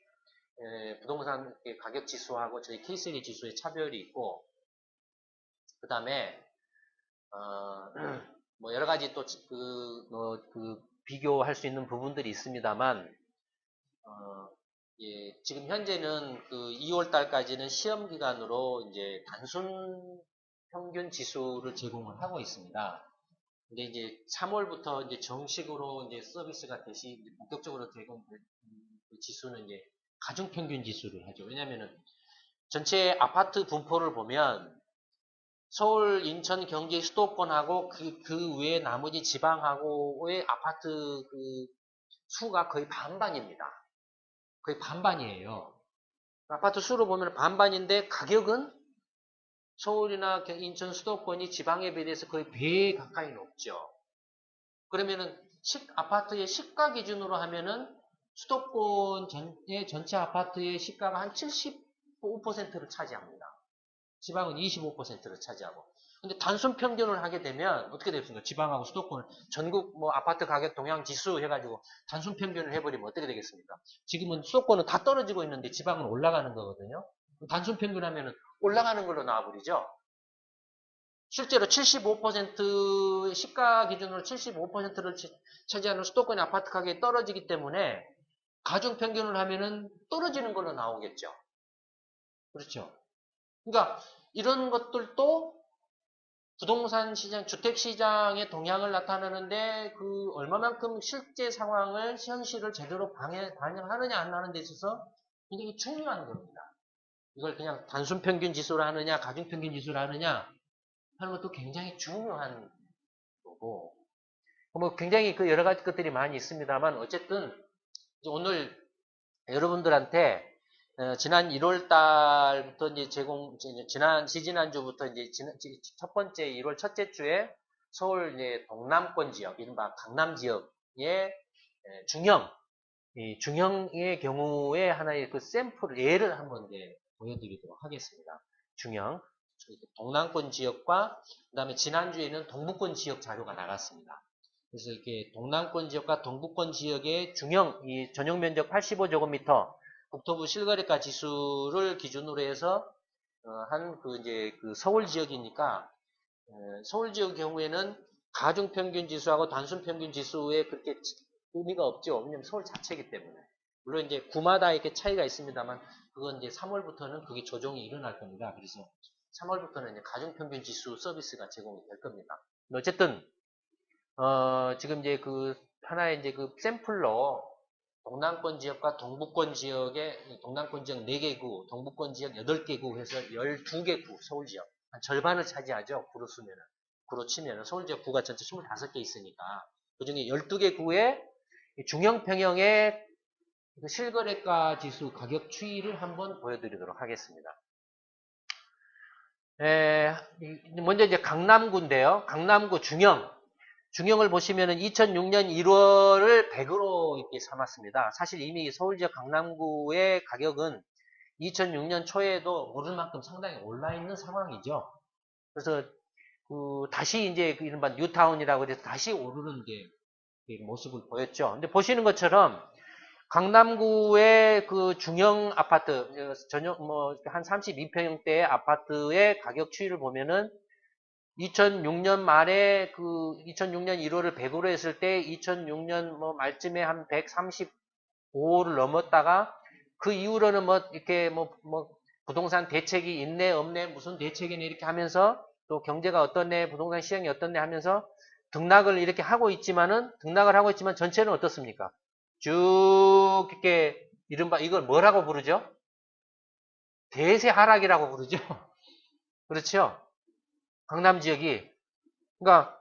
부동산 가격 지수하고 저희 K3 지수의 차별이 있고, 그 다음에 뭐 여러 가지 또 비교할 수 있는 부분들이 있습니다만, 예, 지금 현재는 그 2월 달까지는 시험 기간으로 이제 단순 평균 지수를 제공을 하고 있습니다. 근데 이제 3월부터 이제 정식으로 이제 서비스가 대시 본격적으로 제공될 그 지수는 이제 가중 평균 지수를 하죠. 왜냐면은 전체 아파트 분포를 보면 서울, 인천, 경기 수도권하고 그 외에 나머지 지방하고의 아파트 그 수가 거의 반반입니다. 거의 반반이에요. 아파트 수로 보면 반반인데 가격은 서울이나 인천 수도권이 지방에 비해서 거의 배에 가까이 높죠. 그러면은 아파트의 시가 기준으로 하면은 수도권 전체 아파트의 시가가 한 75%를 차지합니다. 지방은 25%를 차지하고. 근데 단순 평균을 하게 되면 어떻게 되겠습니까? 지방하고 수도권 전국 뭐 아파트 가격 동향 지수 해가지고 단순 평균을 해버리면 어떻게 되겠습니까? 지금은 수도권은 다 떨어지고 있는데 지방은 올라가는 거거든요. 단순 평균하면은 올라가는 걸로 나와버리죠. 실제로 75% 시가 기준으로 75%를 차지하는 수도권의 아파트 가격이 떨어지기 때문에 가중 평균을 하면은 떨어지는 걸로 나오겠죠. 그렇죠. 그러니까 이런 것들도 부동산 시장, 주택 시장의 동향을 나타내는데 그 얼마만큼 실제 상황을 현실을 제대로 반영하느냐 안 하는 데 있어서 굉장히 중요한 겁니다. 이걸 그냥 단순 평균 지수로 하느냐, 가중 평균 지수로 하느냐 하는 것도 굉장히 중요한 거고, 뭐 굉장히 그 여러 가지 것들이 많이 있습니다만 어쨌든 오늘 여러분들한테 지난 1월 달부터 이제 지난주부터 이제 첫 번째 1월 첫째 주에 서울 이제 동남권 지역, 이른바 강남 지역의 중형의 경우에 하나의 그 샘플 예를 한번 이제 보여드리도록 하겠습니다. 중형. 동남권 지역과 그다음에 지난주에는 동북권 지역 자료가 나갔습니다. 그래서 이렇게 동남권 지역과 동북권 지역의 중형, 이 전용 면적 85제곱미터 국토부 실거래가 지수를 기준으로 해서 한 그 서울 지역이니까 서울 지역 경우에는 가중 평균 지수하고 단순 평균 지수에 그렇게 의미가 없죠. 왜냐면 서울 자체이기 때문에. 물론 이제 구마다 이렇게 차이가 있습니다만 그건 이제 3월부터는 그게 조정이 일어날 겁니다. 그래서 3월부터는 이제 가중 평균 지수 서비스가 제공이 될 겁니다. 어쨌든 지금 이제 그 하나의 이제 그 샘플로 동남권 지역과 동북권 지역의 동남권 지역 4개 구, 동북권 지역 8개 구 해서 12개 구 서울 지역 한 절반을 차지하죠. 구로 쓰면은 구로 치면은 서울 지역 구가 전체 25개 있으니까 그 중에 12개 구의 중형 평형의 실거래가 지수 가격 추이를 한번 보여드리도록 하겠습니다. 먼저 이제 강남구인데요. 강남구 중형을 보시면은 2006년 1월을 100으로 이렇게 삼았습니다. 사실 이미 서울 지역 강남구의 가격은 2006년 초에도 오를 만큼 상당히 올라 있는 상황이죠. 그래서 다시 이제 그 이른바 뉴타운이라고 해서 다시 오르는 게 모습을 보였죠. 근데 보시는 것처럼 강남구의 그 중형 아파트, 전용, 한 32평형대의 아파트의 가격 추이를 보면은 2006년 말에 2006년 1월을 100으로 했을 때 2006년 말쯤에 한 135를 넘었다가 그 이후로는 이렇게 부동산 대책이 있네, 없네, 무슨 대책이네 이렇게 하면서 또 경제가 어떻네, 부동산 시장이 어떻네 하면서 등락을 이렇게 하고 있지만 전체는 어떻습니까? 쭉 이렇게 이른바 이걸 뭐라고 부르죠? 대세 하락이라고 부르죠. 그렇죠? 강남 지역이 그러니까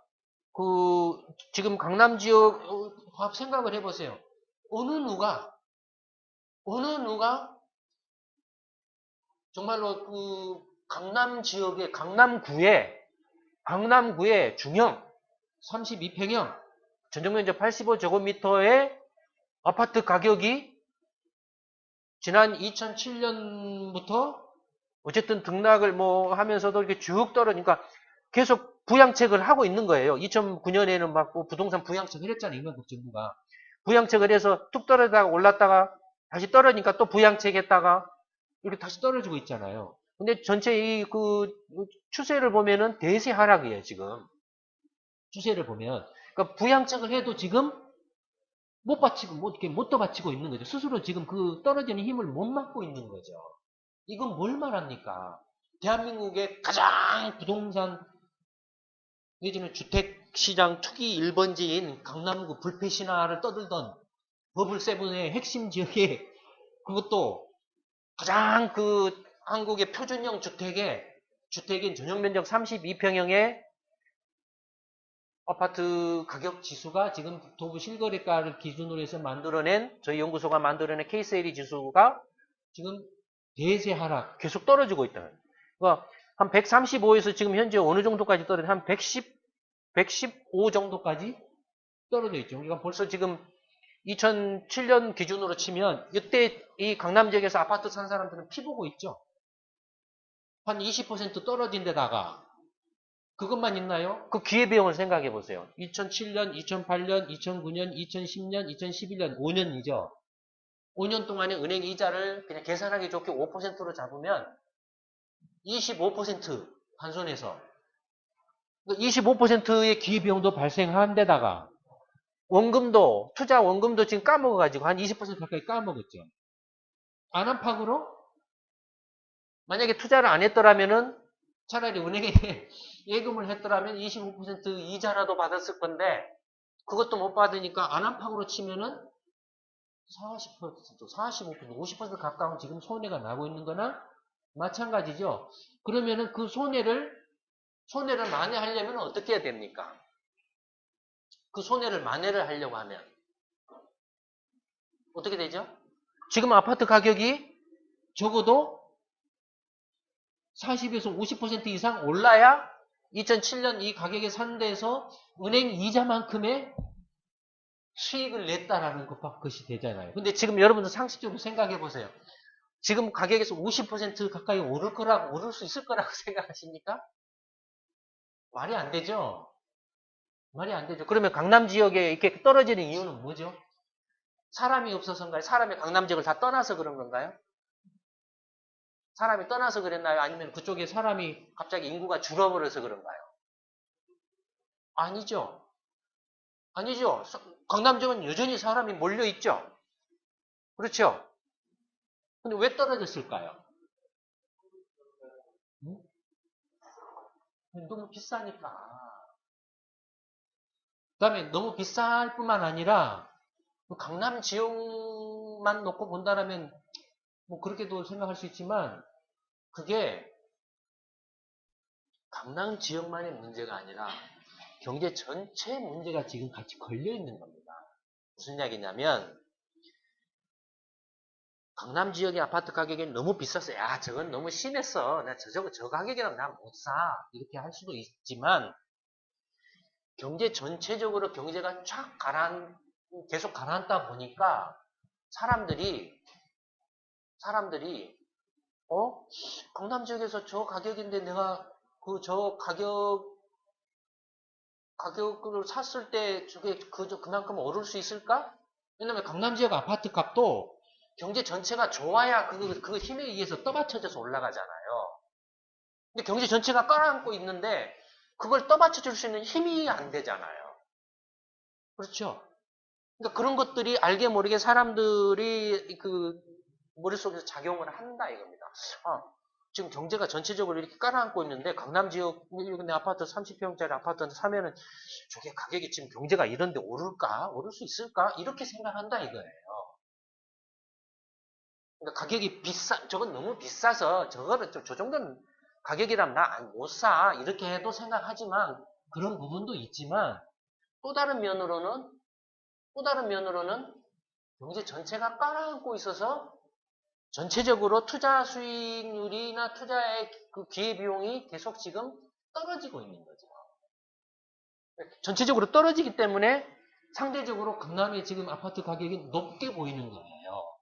지금 강남 지역 생각을 해보세요. 어느 누가 정말로 강남 지역의 강남구의 중형 32평형 전용면적 85제곱미터의 아파트 가격이 지난 2007년부터 어쨌든 등락을 하면서도 이렇게 쭉 떨어지니까 계속 부양책을 하고 있는 거예요. 2009년에는 막 부동산 부양책을 했잖아요. 이명박 정부가. 부양책을 해서 뚝 떨어지다가 올랐다가 다시 떨어지니까 또 부양책 했다가 이렇게 다시 떨어지고 있잖아요. 근데 전체 추세를 보면은 대세 하락이에요, 지금. 추세를 보면. 그러니까 부양책을 해도 지금 못 받치고, 이렇게 못 더 받치고 있는 거죠. 스스로 지금 떨어지는 힘을 못 막고 있는 거죠. 이건 뭘 말합니까? 대한민국의 가장 부동산 내지는 주택시장 투기 1번지인 강남구 불패신화를 떠들던 버블세븐의 핵심 지역에 그것도 가장 한국의 표준형 주택인 전용면적 32평형의 아파트 가격 지수가 지금 도부 실거래가를 기준으로 해서 저희 연구소가 만들어낸 케이스LE 지수가 지금 대세 하락 계속 떨어지고 있다. 그러니까 한 135에서 지금 현재 어느 정도까지 떨어져? 한 115 정도까지 떨어져 있죠. 그러니까 벌써 지금 2007년 기준으로 치면 이때 이 강남 지역에서 아파트 산 사람들은 피 보고 있죠. 한 20% 떨어진 데다가 그것만 있나요? 그 기회비용을 생각해 보세요. 2007년, 2008년, 2009년, 2010년, 2011년 5년이죠. 5년 동안의 은행 이자를 그냥 계산하기 좋게 5%로 잡으면 25% 환손해서 25%의 기회비용도 발생한 데다가 투자 원금도 지금 까먹어가지고 한 20% 가까이 까먹었죠. 안압팍으로 만약에 투자를 안 했더라면은 차라리 은행에 예금을 했더라면 25% 이자라도 받았을 건데 그것도 못 받으니까 안압팍으로 치면은 40%, 45%, 50% 가까운 지금 손해가 나고 있는 거나 마찬가지죠. 그러면은 그 손해를 만회하려면 어떻게 해야 됩니까? 그 손해를 만회를 하려고 하면 어떻게 되죠? 지금 아파트 가격이 적어도 40에서 50% 이상 올라야 2007년 이 가격에 산 데에서 은행 이자만큼의 수익을 냈다라는 것이 되잖아요. 근데 지금 여러분들 상식적으로 생각해 보세요. 지금 가격에서 50% 가까이 오를 수 있을 거라고 생각하십니까? 말이 안 되죠? 말이 안 되죠. 그러면 강남 지역에 이렇게 떨어지는 이유는 뭐죠? 사람이 없어서인가요? 사람이 강남 지역을 다 떠나서 그런 건가요? 사람이 떠나서 그랬나요? 아니면 그쪽에 사람이 갑자기 인구가 줄어버려서 그런가요? 아니죠. 아니죠. 강남 지역은 여전히 사람이 몰려있죠. 그렇죠? 근데 왜 떨어졌을까요? 응? 너무 비싸니까. 그 다음에 너무 비쌀 뿐만 아니라 강남 지역만 놓고 본다면 그렇게도 생각할 수 있지만 그게 강남 지역만의 문제가 아니라 경제 전체 문제가 지금 같이 걸려 있는 겁니다. 무슨 이야기냐면 강남 지역의 아파트 가격이 너무 비쌌어. 야, 저건 너무 심했어. 나 저 가격이라면 나 못 사. 이렇게 할 수도 있지만 경제 전체적으로 경제가 계속 가라앉다 보니까 사람들이 강남 지역에서 저 가격인데 내가 저 가격 가격으로 샀을 때 저게 그만큼 오를 수 있을까? 왜냐면 강남 지역 아파트 값도 경제 전체가 좋아야 그 힘에 의해서 떠받쳐져서 올라가잖아요. 근데 경제 전체가 깔아앉고 있는데 그걸 떠받쳐줄 수 있는 힘이 안 되잖아요. 그렇죠? 그러니까 그런 것들이 알게 모르게 사람들이 그 머릿속에서 작용을 한다 이겁니다. 아, 지금 경제가 전체적으로 이렇게 깔아앉고 있는데 강남 지역 내 아파트 30평짜리 아파트 사면은 저게 가격이 지금 경제가 이런데 오를까? 오를 수 있을까? 이렇게 생각한다 이거예요. 그러니까 가격이 저건 너무 비싸서 저거는 저 정도는 가격이라면 나 못 사. 이렇게 해도 생각하지만 그런 부분도 있지만 또 다른 면으로는 경제 전체가 깔아앉고 있어서 전체적으로 투자 수익률이나 투자의 그 기회비용이 계속 지금 떨어지고 있는 거죠. 전체적으로 떨어지기 때문에 상대적으로 강남의 지금 아파트 가격이 높게 보이는 거예요.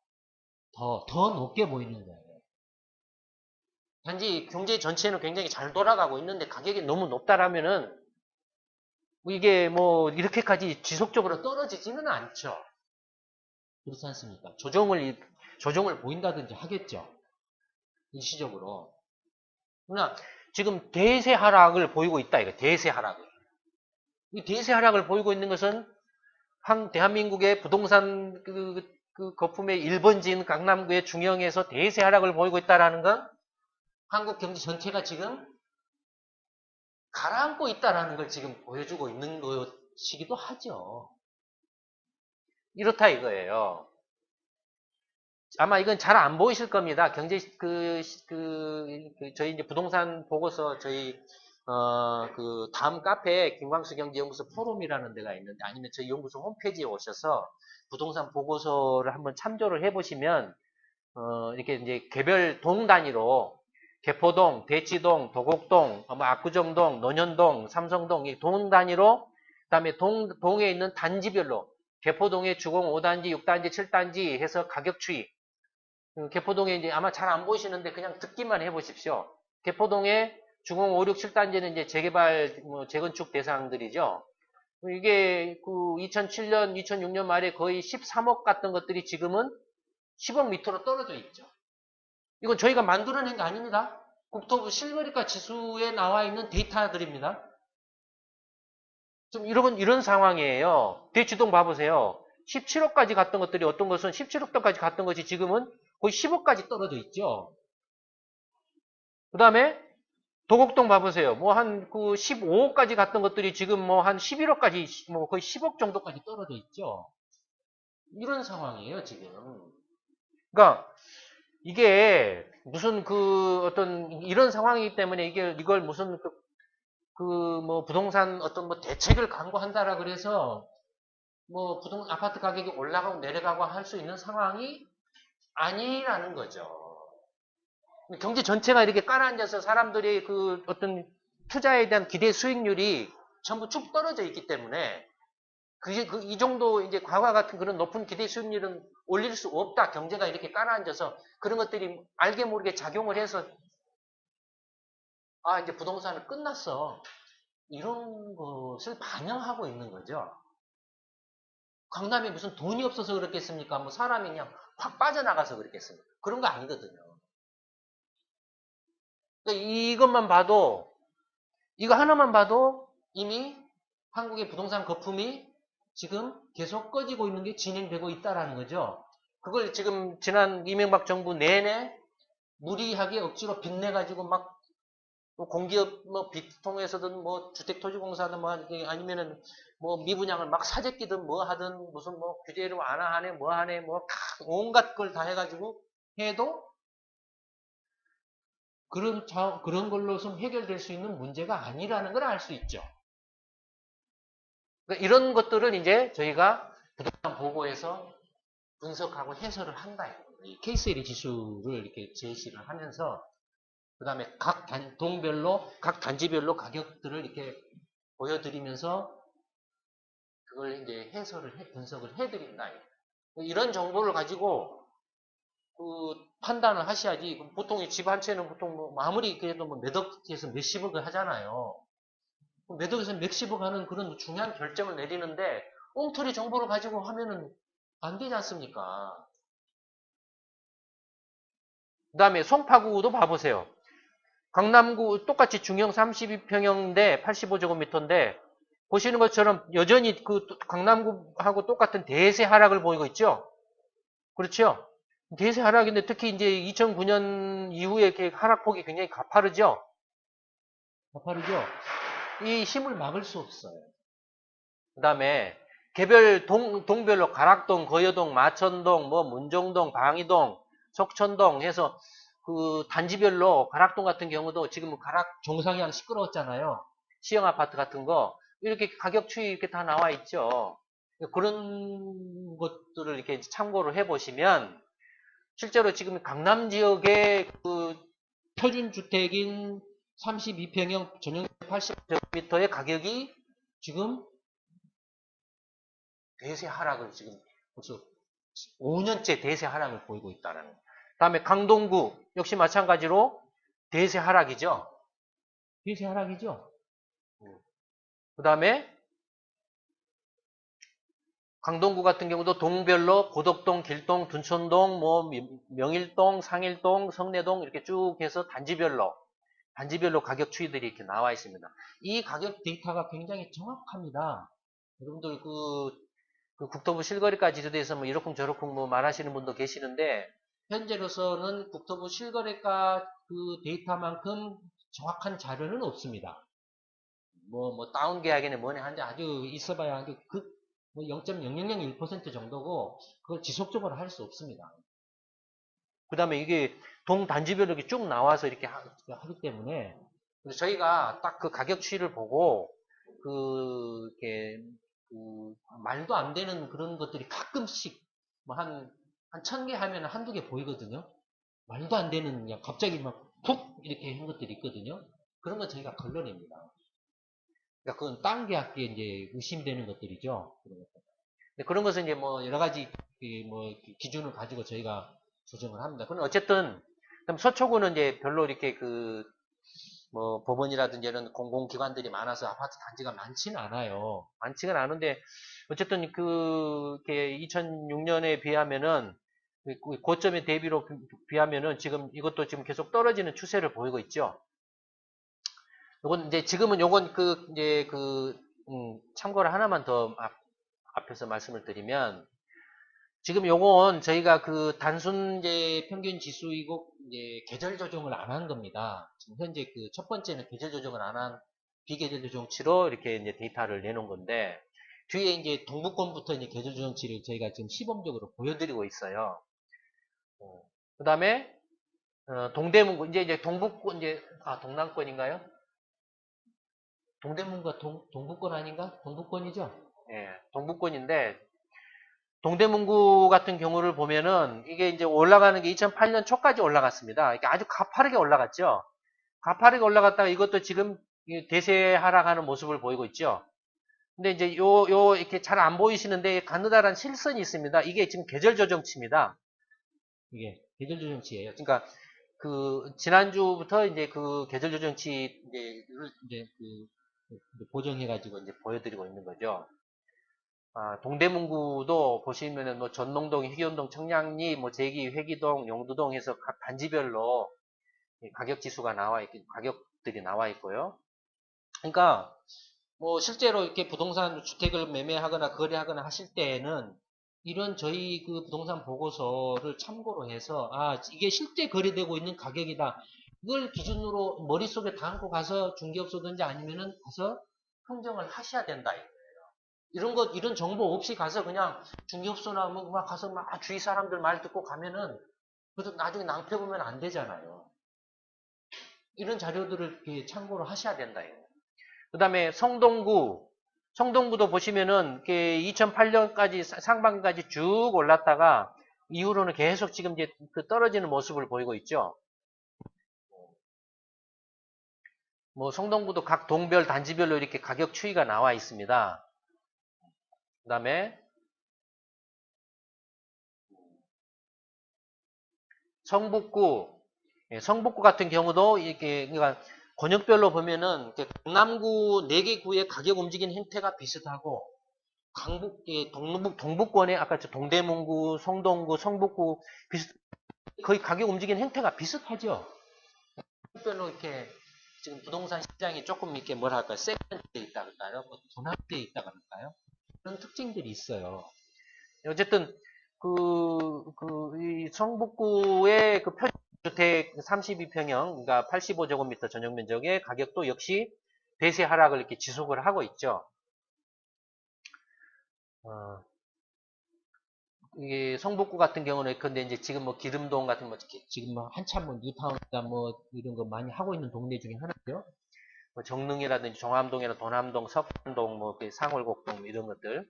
더 높게 보이는 거예요. 단지 경제 전체는 굉장히 잘 돌아가고 있는데 가격이 너무 높다라면은 이게 뭐 이렇게까지 지속적으로 떨어지지는 않죠. 그렇지 않습니까? 조정을 보인다든지 하겠죠. 일시적으로. 그러나 지금 대세 하락을 보이고 있다 이거 대세 하락을. 이 대세 하락을 보이고 있는 것은 대한민국의 부동산 그 거품의 1번지인 강남구의 중형에서 대세 하락을 보이고 있다는 건 한국 경제 전체가 지금 가라앉고 있다는 걸 지금 보여주고 있는 것이기도 하죠. 이렇다 이거예요. 아마 이건 잘 안 보이실 겁니다. 저희 이제 부동산 보고서 그 다음 카페에 김광수 경제연구소 포럼이라는 데가 있는데 아니면 저희 연구소 홈페이지에 오셔서 부동산 보고서를 한번 참조를 해보시면, 이렇게 이제 개별 동 단위로 개포동, 대치동, 도곡동, 압구정동, 논현동, 삼성동, 이 동 단위로, 그 다음에 동에 있는 단지별로, 개포동의 주공 5단지, 6단지, 7단지 해서 가격 추이. 개포동에 이제 아마 잘 안 보이시는데 그냥 듣기만 해보십시오. 개포동의 주공 5, 6, 7단지는 이제 재개발, 재건축 대상들이죠. 이게 그 2007년, 2006년 말에 거의 13억 갔던 것들이 지금은 10억 밑으로 떨어져 있죠. 이건 저희가 만들어낸 게 아닙니다. 국토부 실거래가 지수에 나와 있는 데이터들입니다. 좀 이런 상황이에요. 대치동 봐보세요. 17억까지 갔던 것들이 어떤 것은 17억까지 갔던 것이 지금은 거의 10억까지 떨어져 있죠. 그 다음에 도곡동 봐보세요. 뭐 한 그 15억까지 갔던 것들이 지금 뭐 한 11억까지 뭐 거의 10억 정도까지 떨어져 있죠. 이런 상황이에요, 지금. 그러니까 이게 무슨 그 어떤 이런 상황이기 때문에 이걸 무슨 뭐 부동산 어떤 뭐 대책을 강구한다라 그래서 뭐 아파트 가격이 올라가고 내려가고 할 수 있는 상황이 아니라는 거죠. 경제 전체가 이렇게 깔아앉아서 사람들이 그 어떤 투자에 대한 기대 수익률이 전부 쭉 떨어져 있기 때문에 이 정도 이제 과거 같은 그런 높은 기대 수익률은 올릴 수 없다. 경제가 이렇게 깔아앉아서 그런 것들이 알게 모르게 작용을 해서 이제 부동산은 끝났어. 이런 것을 반영하고 있는 거죠. 강남에 무슨 돈이 없어서 그렇겠습니까? 뭐 사람이 그냥 확 빠져나가서 그렇겠습니까? 그런 거 아니거든요. 그러니까 이거 하나만 봐도 이미 한국의 부동산 거품이 지금 계속 꺼지고 있는 게 진행되고 있다라는 거죠. 그걸 지금 지난 이명박 정부 내내 무리하게 억지로 빚내가지고 막 공기업 뭐 빚 통해서든 뭐 주택토지공사든 뭐 아니면은 뭐 미분양을 막 사재끼든 뭐 하든 무슨 뭐 규제를 완화하네 뭐 하네 뭐 온갖 걸 다 해가지고 해도 그런 걸로 좀 해결될 수 있는 문제가 아니라는 걸 알 수 있죠. 그러니까 이런 것들을 이제 저희가 부동산 보고에서 분석하고 해설을 한다. 이 케이스 에리 지수를 이렇게 제시를 하면서 그 다음에 각 동별로 각 단지별로 가격들을 이렇게 보여드리면서 그걸 이제 분석을 해드린다. 이런 정보를 가지고 그 판단을 하셔야지. 보통 집 한 채는 보통 뭐 아무리 그래도 뭐 몇 억에서 몇십억을 하잖아요. 매도에서 맥시브 가는 그런 중요한 결정을 내리는데 엉터리 정보를 가지고 하면은 안 되지 않습니까? 그 다음에 송파구도 봐보세요. 강남구 똑같이 중형 32평형인데 85제곱미터인데 보시는 것처럼 여전히 그 강남구하고 똑같은 대세 하락을 보이고 있죠? 그렇죠? 대세 하락인데 특히 이제 2009년 이후에 이렇게 하락폭이 굉장히 가파르죠? 가파르죠? 이 힘을 막을 수 없어요. 그 다음에 개별 동별로 가락동, 거여동, 마천동, 뭐 문정동, 방이동, 석천동 해서 그 단지별로 가락동 같은 경우도 지금 가락 종상향 시끄러웠잖아요. 시형 아파트 같은 거 이렇게 가격 추이 이렇게 다 나와 있죠. 그런 것들을 이렇게 참고를 해보시면 실제로 지금 강남 지역의 그 표준 주택인 32평형 전용 80제곱미터의 가격이 지금 대세 하락을 지금 벌써 5년째 대세 하락을 보이고 있다는 거. 다음에 강동구 역시 마찬가지로 대세 하락이죠. 대세 하락이죠. 그 다음에 강동구 같은 경우도 동별로 고덕동, 길동, 둔촌동, 뭐 명일동, 상일동, 성내동 이렇게 쭉 해서 단지별로 가격 추이들이 이렇게 나와 있습니다. 이 가격 데이터가 굉장히 정확합니다. 여러분들 그 국토부 실거래가 지수대에서 뭐 이러쿵저러쿵 뭐 말하시는 분도 계시는데 현재로서는 국토부 실거래가 그 데이터만큼 정확한 자료는 없습니다. 뭐 다운 계약에는 뭐네 한데 아주 있어봐야 아주 뭐 0.0001% 정도고 그걸 지속적으로 할 수 없습니다. 그 다음에 이게 동단지별로 이렇게 쭉 나와서 이렇게 하기 때문에 저희가 딱 그 가격 추이를 보고 이렇게 말도 안 되는 그런 것들이 가끔씩 뭐 한 1000개 하면 한두 개 보이거든요. 말도 안 되는 그냥 갑자기 막 푹 이렇게 한 것들이 있거든요. 그런 건 저희가 걸러냅니다. 그러니까 그건 다른 계약기에 이제 의심되는 것들이죠. 그런 것은 이제 뭐 여러 가지 뭐 기준을 가지고 저희가 조정을 합니다. 그럼 어쨌든 서초구는 이제 별로 이렇게 뭐 법원이라든지 이런 공공기관들이 많아서 아파트 단지가 많지는 않아요. 많지는 않은데 어쨌든 이렇게 2006년에 비하면은 고점의 대비로 비하면은 지금 이것도 지금 계속 떨어지는 추세를 보이고 있죠. 요건 이제 지금은 요건 이제 참고를 하나만 더 앞에서 말씀을 드리면 지금 요건 저희가 단순 이제 평균 지수이고 이제 계절 조정을 안 한 겁니다. 지금 현재 첫 번째는 계절 조정을 안 한 비계절 조정치로 이렇게 이제 데이터를 내놓은 건데 뒤에 이제 동부권부터 이제 계절 조정치를 저희가 지금 시범적으로 보여드리고 있어요. 그 다음에 동대문구 이제 동북권 동남권인가요? 동대문구가 동북권 아닌가? 동북권이죠? 예, 동북권인데 동대문구 같은 경우를 보면은 이게 이제 올라가는 게 2008년 초까지 올라갔습니다. 이게 아주 가파르게 올라갔죠. 가파르게 올라갔다가 이것도 지금 대세 하락하는 모습을 보이고 있죠. 근데 이제 이렇게 잘 안 보이시는데 가느다란 실선이 있습니다. 이게 지금 계절 조정치입니다. 이게 계절 조정치예요. 그러니까 지난주부터 이제 계절 조정치 이제 보정해가지고 이제 보여드리고 있는 거죠. 동대문구도 보시면은 뭐 전농동, 희귀운동, 청량리, 뭐 제기, 회기동, 용두동 해서 각 단지별로 가격 지수가 가격들이 나와 있고요. 그러니까 뭐 실제로 이렇게 부동산 주택을 매매하거나 거래하거나 하실 때에는 이런 저희 부동산 보고서를 참고로 해서 이게 실제 거래되고 있는 가격이다. 이걸 기준으로 머릿속에 담고 가서 중개업소든지 아니면은 가서 평정을 하셔야 된다. 이런 정보 없이 가서 그냥 중개업소나 막 가서 막 주위 사람들 말 듣고 가면은 그래도 나중에 낭패 보면 안 되잖아요. 이런 자료들을 참고로 하셔야 된다. 그 다음에 성동구도 보시면은 2008년까지 상반기까지 쭉 올랐다가 이후로는 계속 지금 이제 떨어지는 모습을 보이고 있죠. 뭐 성동구도 각 동별 단지별로 이렇게 가격 추이가 나와 있습니다. 그 다음에 성북구 같은 경우도 이렇게 그러니까 권역별로 보면은 강남구 4개 구의 가격 움직이는 형태가 비슷하고 강북, 동북권에 아까 저 동대문구, 성동구, 성북구 거의 가격 움직이는 형태가 비슷하죠. 별로 이렇게 지금 부동산 시장이 조금 이렇게 뭐랄까 세련돼 있다 그럴까요? 뭐 분화돼 있다 그럴까요? 그런 특징들이 있어요. 어쨌든 이 성북구의 그 표준주택 32평형, 그러니까 85제곱미터 전용 면적의 가격도 역시 대세 하락을 이렇게 지속을 하고 있죠. 어, 이게 성북구 같은 경우는 근데 이제 지금 뭐 기름동 같은 뭐 지금 뭐 한참 뭐 뉴타운이나 뭐 이런 거 많이 하고 있는 동네 중에 하나죠. 뭐 정릉이라든지 종암동이나 도남동, 석촌동, 뭐 상월곡동 뭐 이런 것들.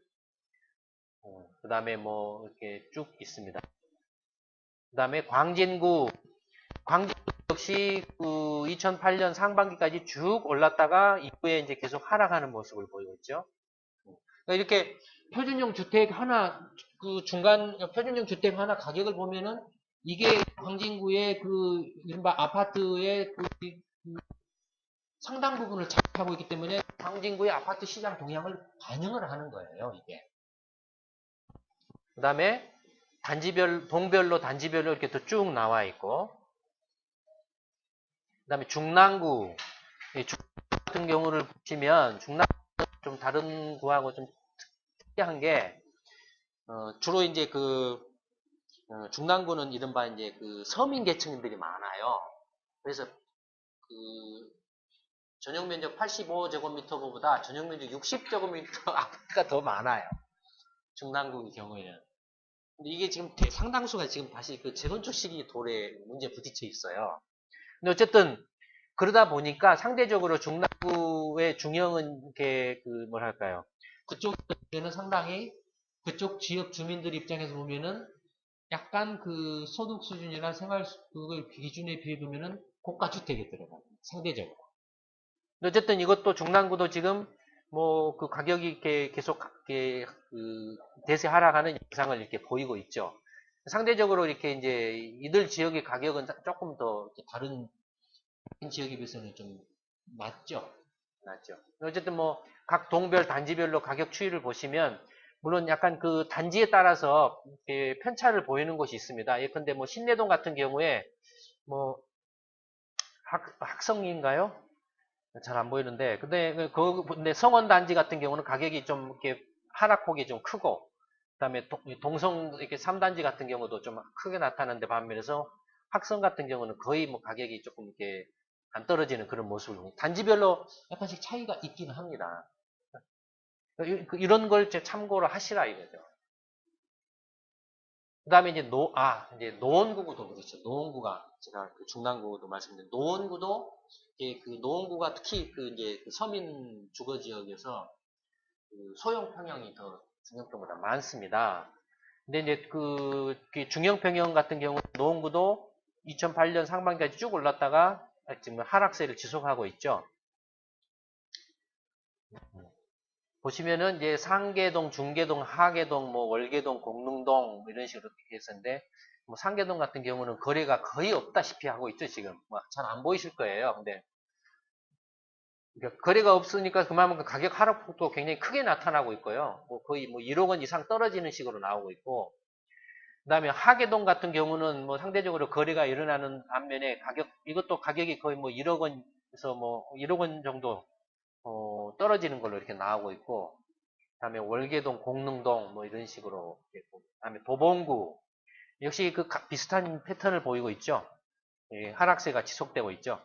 그 다음에 뭐 이렇게 쭉 있습니다. 그 다음에 광진구 역시 그 2008년 상반기까지 쭉 올랐다가 이후에 이제 계속 하락하는 모습을 보이고 있죠. 그러니까 이렇게 표준형 주택 하나 그 중간 표준형 주택 하나 가격을 보면은 이게 광진구의 그 이른바 아파트의 그 상당 부분을 차지하고 있기 때문에 광진구의 아파트 시장 동향을 반영을 하는 거예요, 이게. 그 다음에 동별로 단지별로 이렇게 또 쭉 나와 있고, 그 다음에 중랑구, 같은 경우를 보시면, 중랑구는 좀 다른 구하고 좀 특이한 게, 주로 이제 중랑구는 이른바 이제 그 서민 계층들이 많아요. 그래서 그 전용 면적 85제곱미터보다 전용 면적 60제곱미터 아파트가 더 많아요. 중랑구의 경우에는. 근데 이게 지금 상당수가 지금 다시 그 재건축 시기 돌에 문제 부딪혀 있어요. 근데 어쨌든 그러다 보니까 상대적으로 중랑구의 중형은 이렇게 뭐랄까요? 그쪽에는 상당히 그쪽 지역 주민들 입장에서 보면은 약간 그 소득 수준이나 생활 그걸 기준에 비해 보면은 고가 주택에 들어가요. 상대적으로. 근데 어쨌든 이것도 중랑구도 지금 뭐 그 가격이 이렇게 계속 이렇게 그 대세 하락하는 양상을 이렇게 보이고 있죠. 상대적으로 이렇게 이제 이들 지역의 가격은 조금 더 다른 지역에 비해서는 좀 낮죠. 낮죠. 어쨌든 뭐 각 동별 단지별로 가격 추이를 보시면 물론 약간 그 단지에 따라서 이렇게 편차를 보이는 곳이 있습니다. 예컨대 뭐 신내동 같은 경우에 뭐 학성인가요? 잘 안 보이는데 근데 성원 단지 같은 경우는 가격이 좀 이렇게 하락폭이 좀 크고 그다음에 동성 이렇게 3단지 같은 경우도 좀 크게 나타나는데 반면에서 학성 같은 경우는 거의 뭐 가격이 조금 이렇게 안 떨어지는 그런 모습을 보입니다. 단지별로 약간씩 차이가 있기는 합니다. 이런 걸 참고를 하시라 이거죠. 그 다음에 이제 노원구도 그렇죠. 노원구가, 제가 그 중랑구도 말씀드린, 노원구도, 그 노원구가 특히 이제 그 서민 주거 지역에서 그 소형 평형이 더 중형평보다 많습니다. 근데 이제 그 중형 평형 같은 경우 노원구도 2008년 상반기까지 쭉 올랐다가 지금 하락세를 지속하고 있죠. 보시면은 이제 상계동, 중계동, 하계동, 뭐 월계동, 공릉동 뭐 이런 식으로 했었는데 뭐 상계동 같은 경우는 거래가 거의 없다시피 하고 있죠 지금. 뭐 잘 안 보이실 거예요. 근데 그러니까 거래가 없으니까 그만큼 가격 하락폭도 굉장히 크게 나타나고 있고요. 뭐 거의 뭐 1억 원 이상 떨어지는 식으로 나오고 있고, 그다음에 하계동 같은 경우는 뭐 상대적으로 거래가 일어나는 반면에 이것도 가격이 거의 뭐 1억 원에서 뭐 1억 원 정도 떨어지는 걸로 이렇게 나오고 있고, 그다음에 월계동, 공릉동 뭐 이런 식으로 있고, 그다음에 도봉구 역시 비슷한 패턴을 보이고 있죠. 예, 하락세가 지속되고 있죠.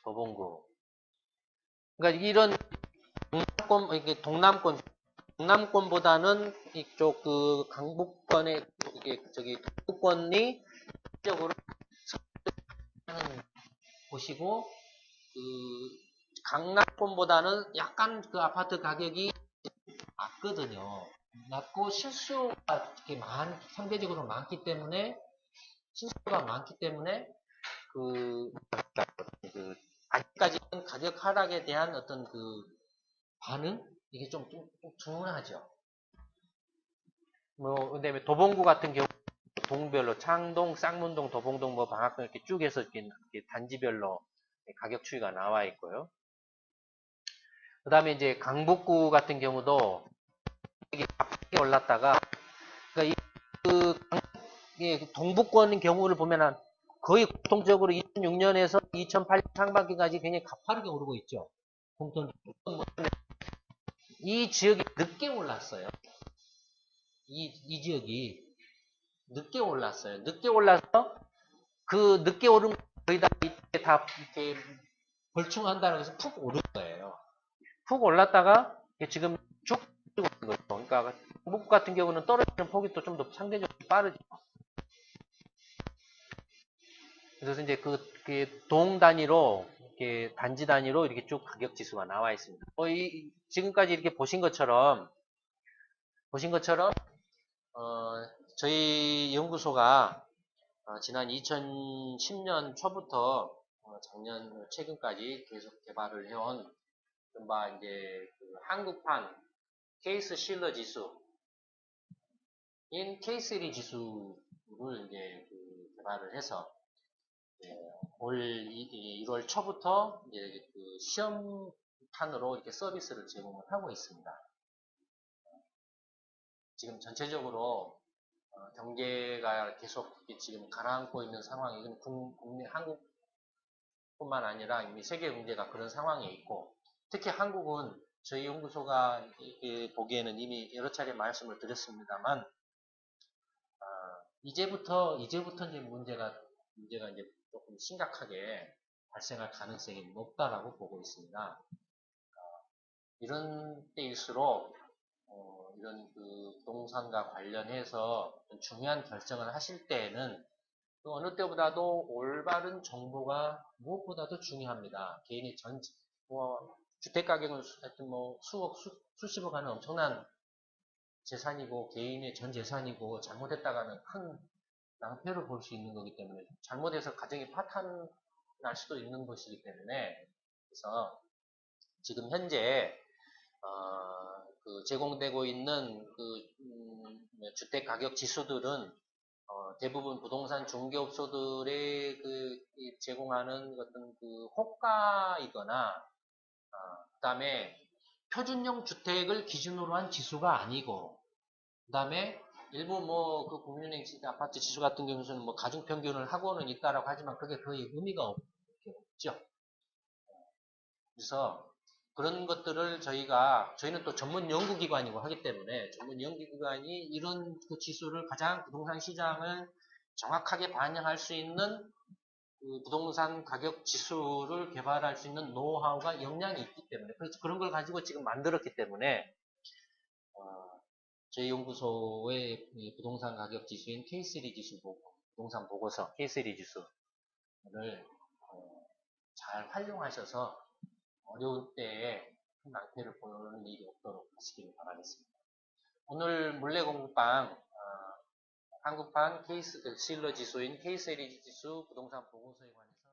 도봉구. 그러니까 이런 이게 동남권보다는 이쪽 그 강북권의 이게 저기 동북권이 적으로 하는 곳이고 그 강남권보다는 약간 그 아파트 가격이 낮거든요. 낮고 실수가 이렇게 상대적으로 많기 때문에 실수가 많기 때문에 그, 아직까지는 가격 하락에 대한 어떤 그 반응 이게 좀 둔하죠. 뭐 그다음에 도봉구 같은 경우 동별로 창동, 쌍문동, 도봉동, 뭐 방학동 이렇게 쭉 해서 이렇게 단지별로 가격 추이가 나와 있고요. 그 다음에 이제 강북구 같은 경우도 이게 가파르게 올랐다가, 그러니까 이 동북권 경우를 보면은 거의 공통적으로 2006년에서 2008년 상반기까지 굉장히 가파르게 오르고 있죠. 이 지역이 늦게 올랐어요. 이 지역이 늦게 올랐어요. 늦게 올라서 그 늦게 오른 거의 다 이때 다 이렇게 벌충한다고 해서 푹 오른 거예요. 푹 올랐다가 지금 쭉 오는 거죠. 그러니까 동북 같은 경우는 떨어지는 폭이 또 좀 더 상대적으로 빠르죠. 그래서 이제 동 단위로, 이렇게 단지 단위로 이렇게 쭉 가격 지수가 나와 있습니다. 지금까지 이렇게 보신 것처럼, 저희 연구소가 지난 2010년 초부터 작년 최근까지 계속 개발을 해온 이른바 이제 한국판 케이스 실러 지수인 K3 지수를 이제 개발을 해서 올 1월 초부터 이제 시험판으로 이렇게 서비스를 제공을 하고 있습니다. 지금 전체적으로 경제가 계속 지금 가라앉고 있는 상황이 국내 한국뿐만 아니라 이미 세계 경제가 그런 상황에 있고, 특히 한국은 저희 연구소가 보기에는 이미 여러 차례 말씀을 드렸습니다만, 이제부터 이제 문제가 이제 조금 심각하게 발생할 가능성이 높다라고 보고 있습니다. 이런 때일수록 이런 부동산과 관련해서 중요한 결정을 하실 때에는 어느 때보다도 올바른 정보가 무엇보다도 중요합니다. 개인의 주택 가격은 하여튼 수억, 수십억 하는 엄청난 재산이고, 개인의 전 재산이고, 잘못했다가는 큰 낭패를 볼 수 있는 거기 때문에, 잘못해서 가정이 파탄날 수도 있는 것이기 때문에, 그래서 지금 현재 제공되고 있는 주택 가격 지수들은 대부분 부동산 중개업소들의 제공하는 어떤 호가이거나, 그다음에 표준형 주택을 기준으로 한 지수가 아니고, 그다음에 일부 국민은행 아파트 지수 같은 경우는 가중 평균을 하고는 있다라고 하지만 그게 거의 의미가 없죠. 그래서 그런 것들을 저희는 또 전문 연구기관이고 하기 때문에, 전문 연구기관이 이런 지수를 가장 부동산 시장을 정확하게 반영할 수 있는 부동산 가격 지수를 개발할 수 있는 노하우가 역량이 있기 때문에, 그래서 그런 걸 가지고 지금 만들었기 때문에, 저희 연구소의 부동산 가격 지수인 K3 지수 부동산 보고서 K3 지수를 잘 활용하셔서 어려운 때에 큰 낭패를 보는 일이 없도록 하시길 바라겠습니다. 오늘 물레 공부방 한국판 실러 지수인 K3 지수 부동산 보고서에 관해서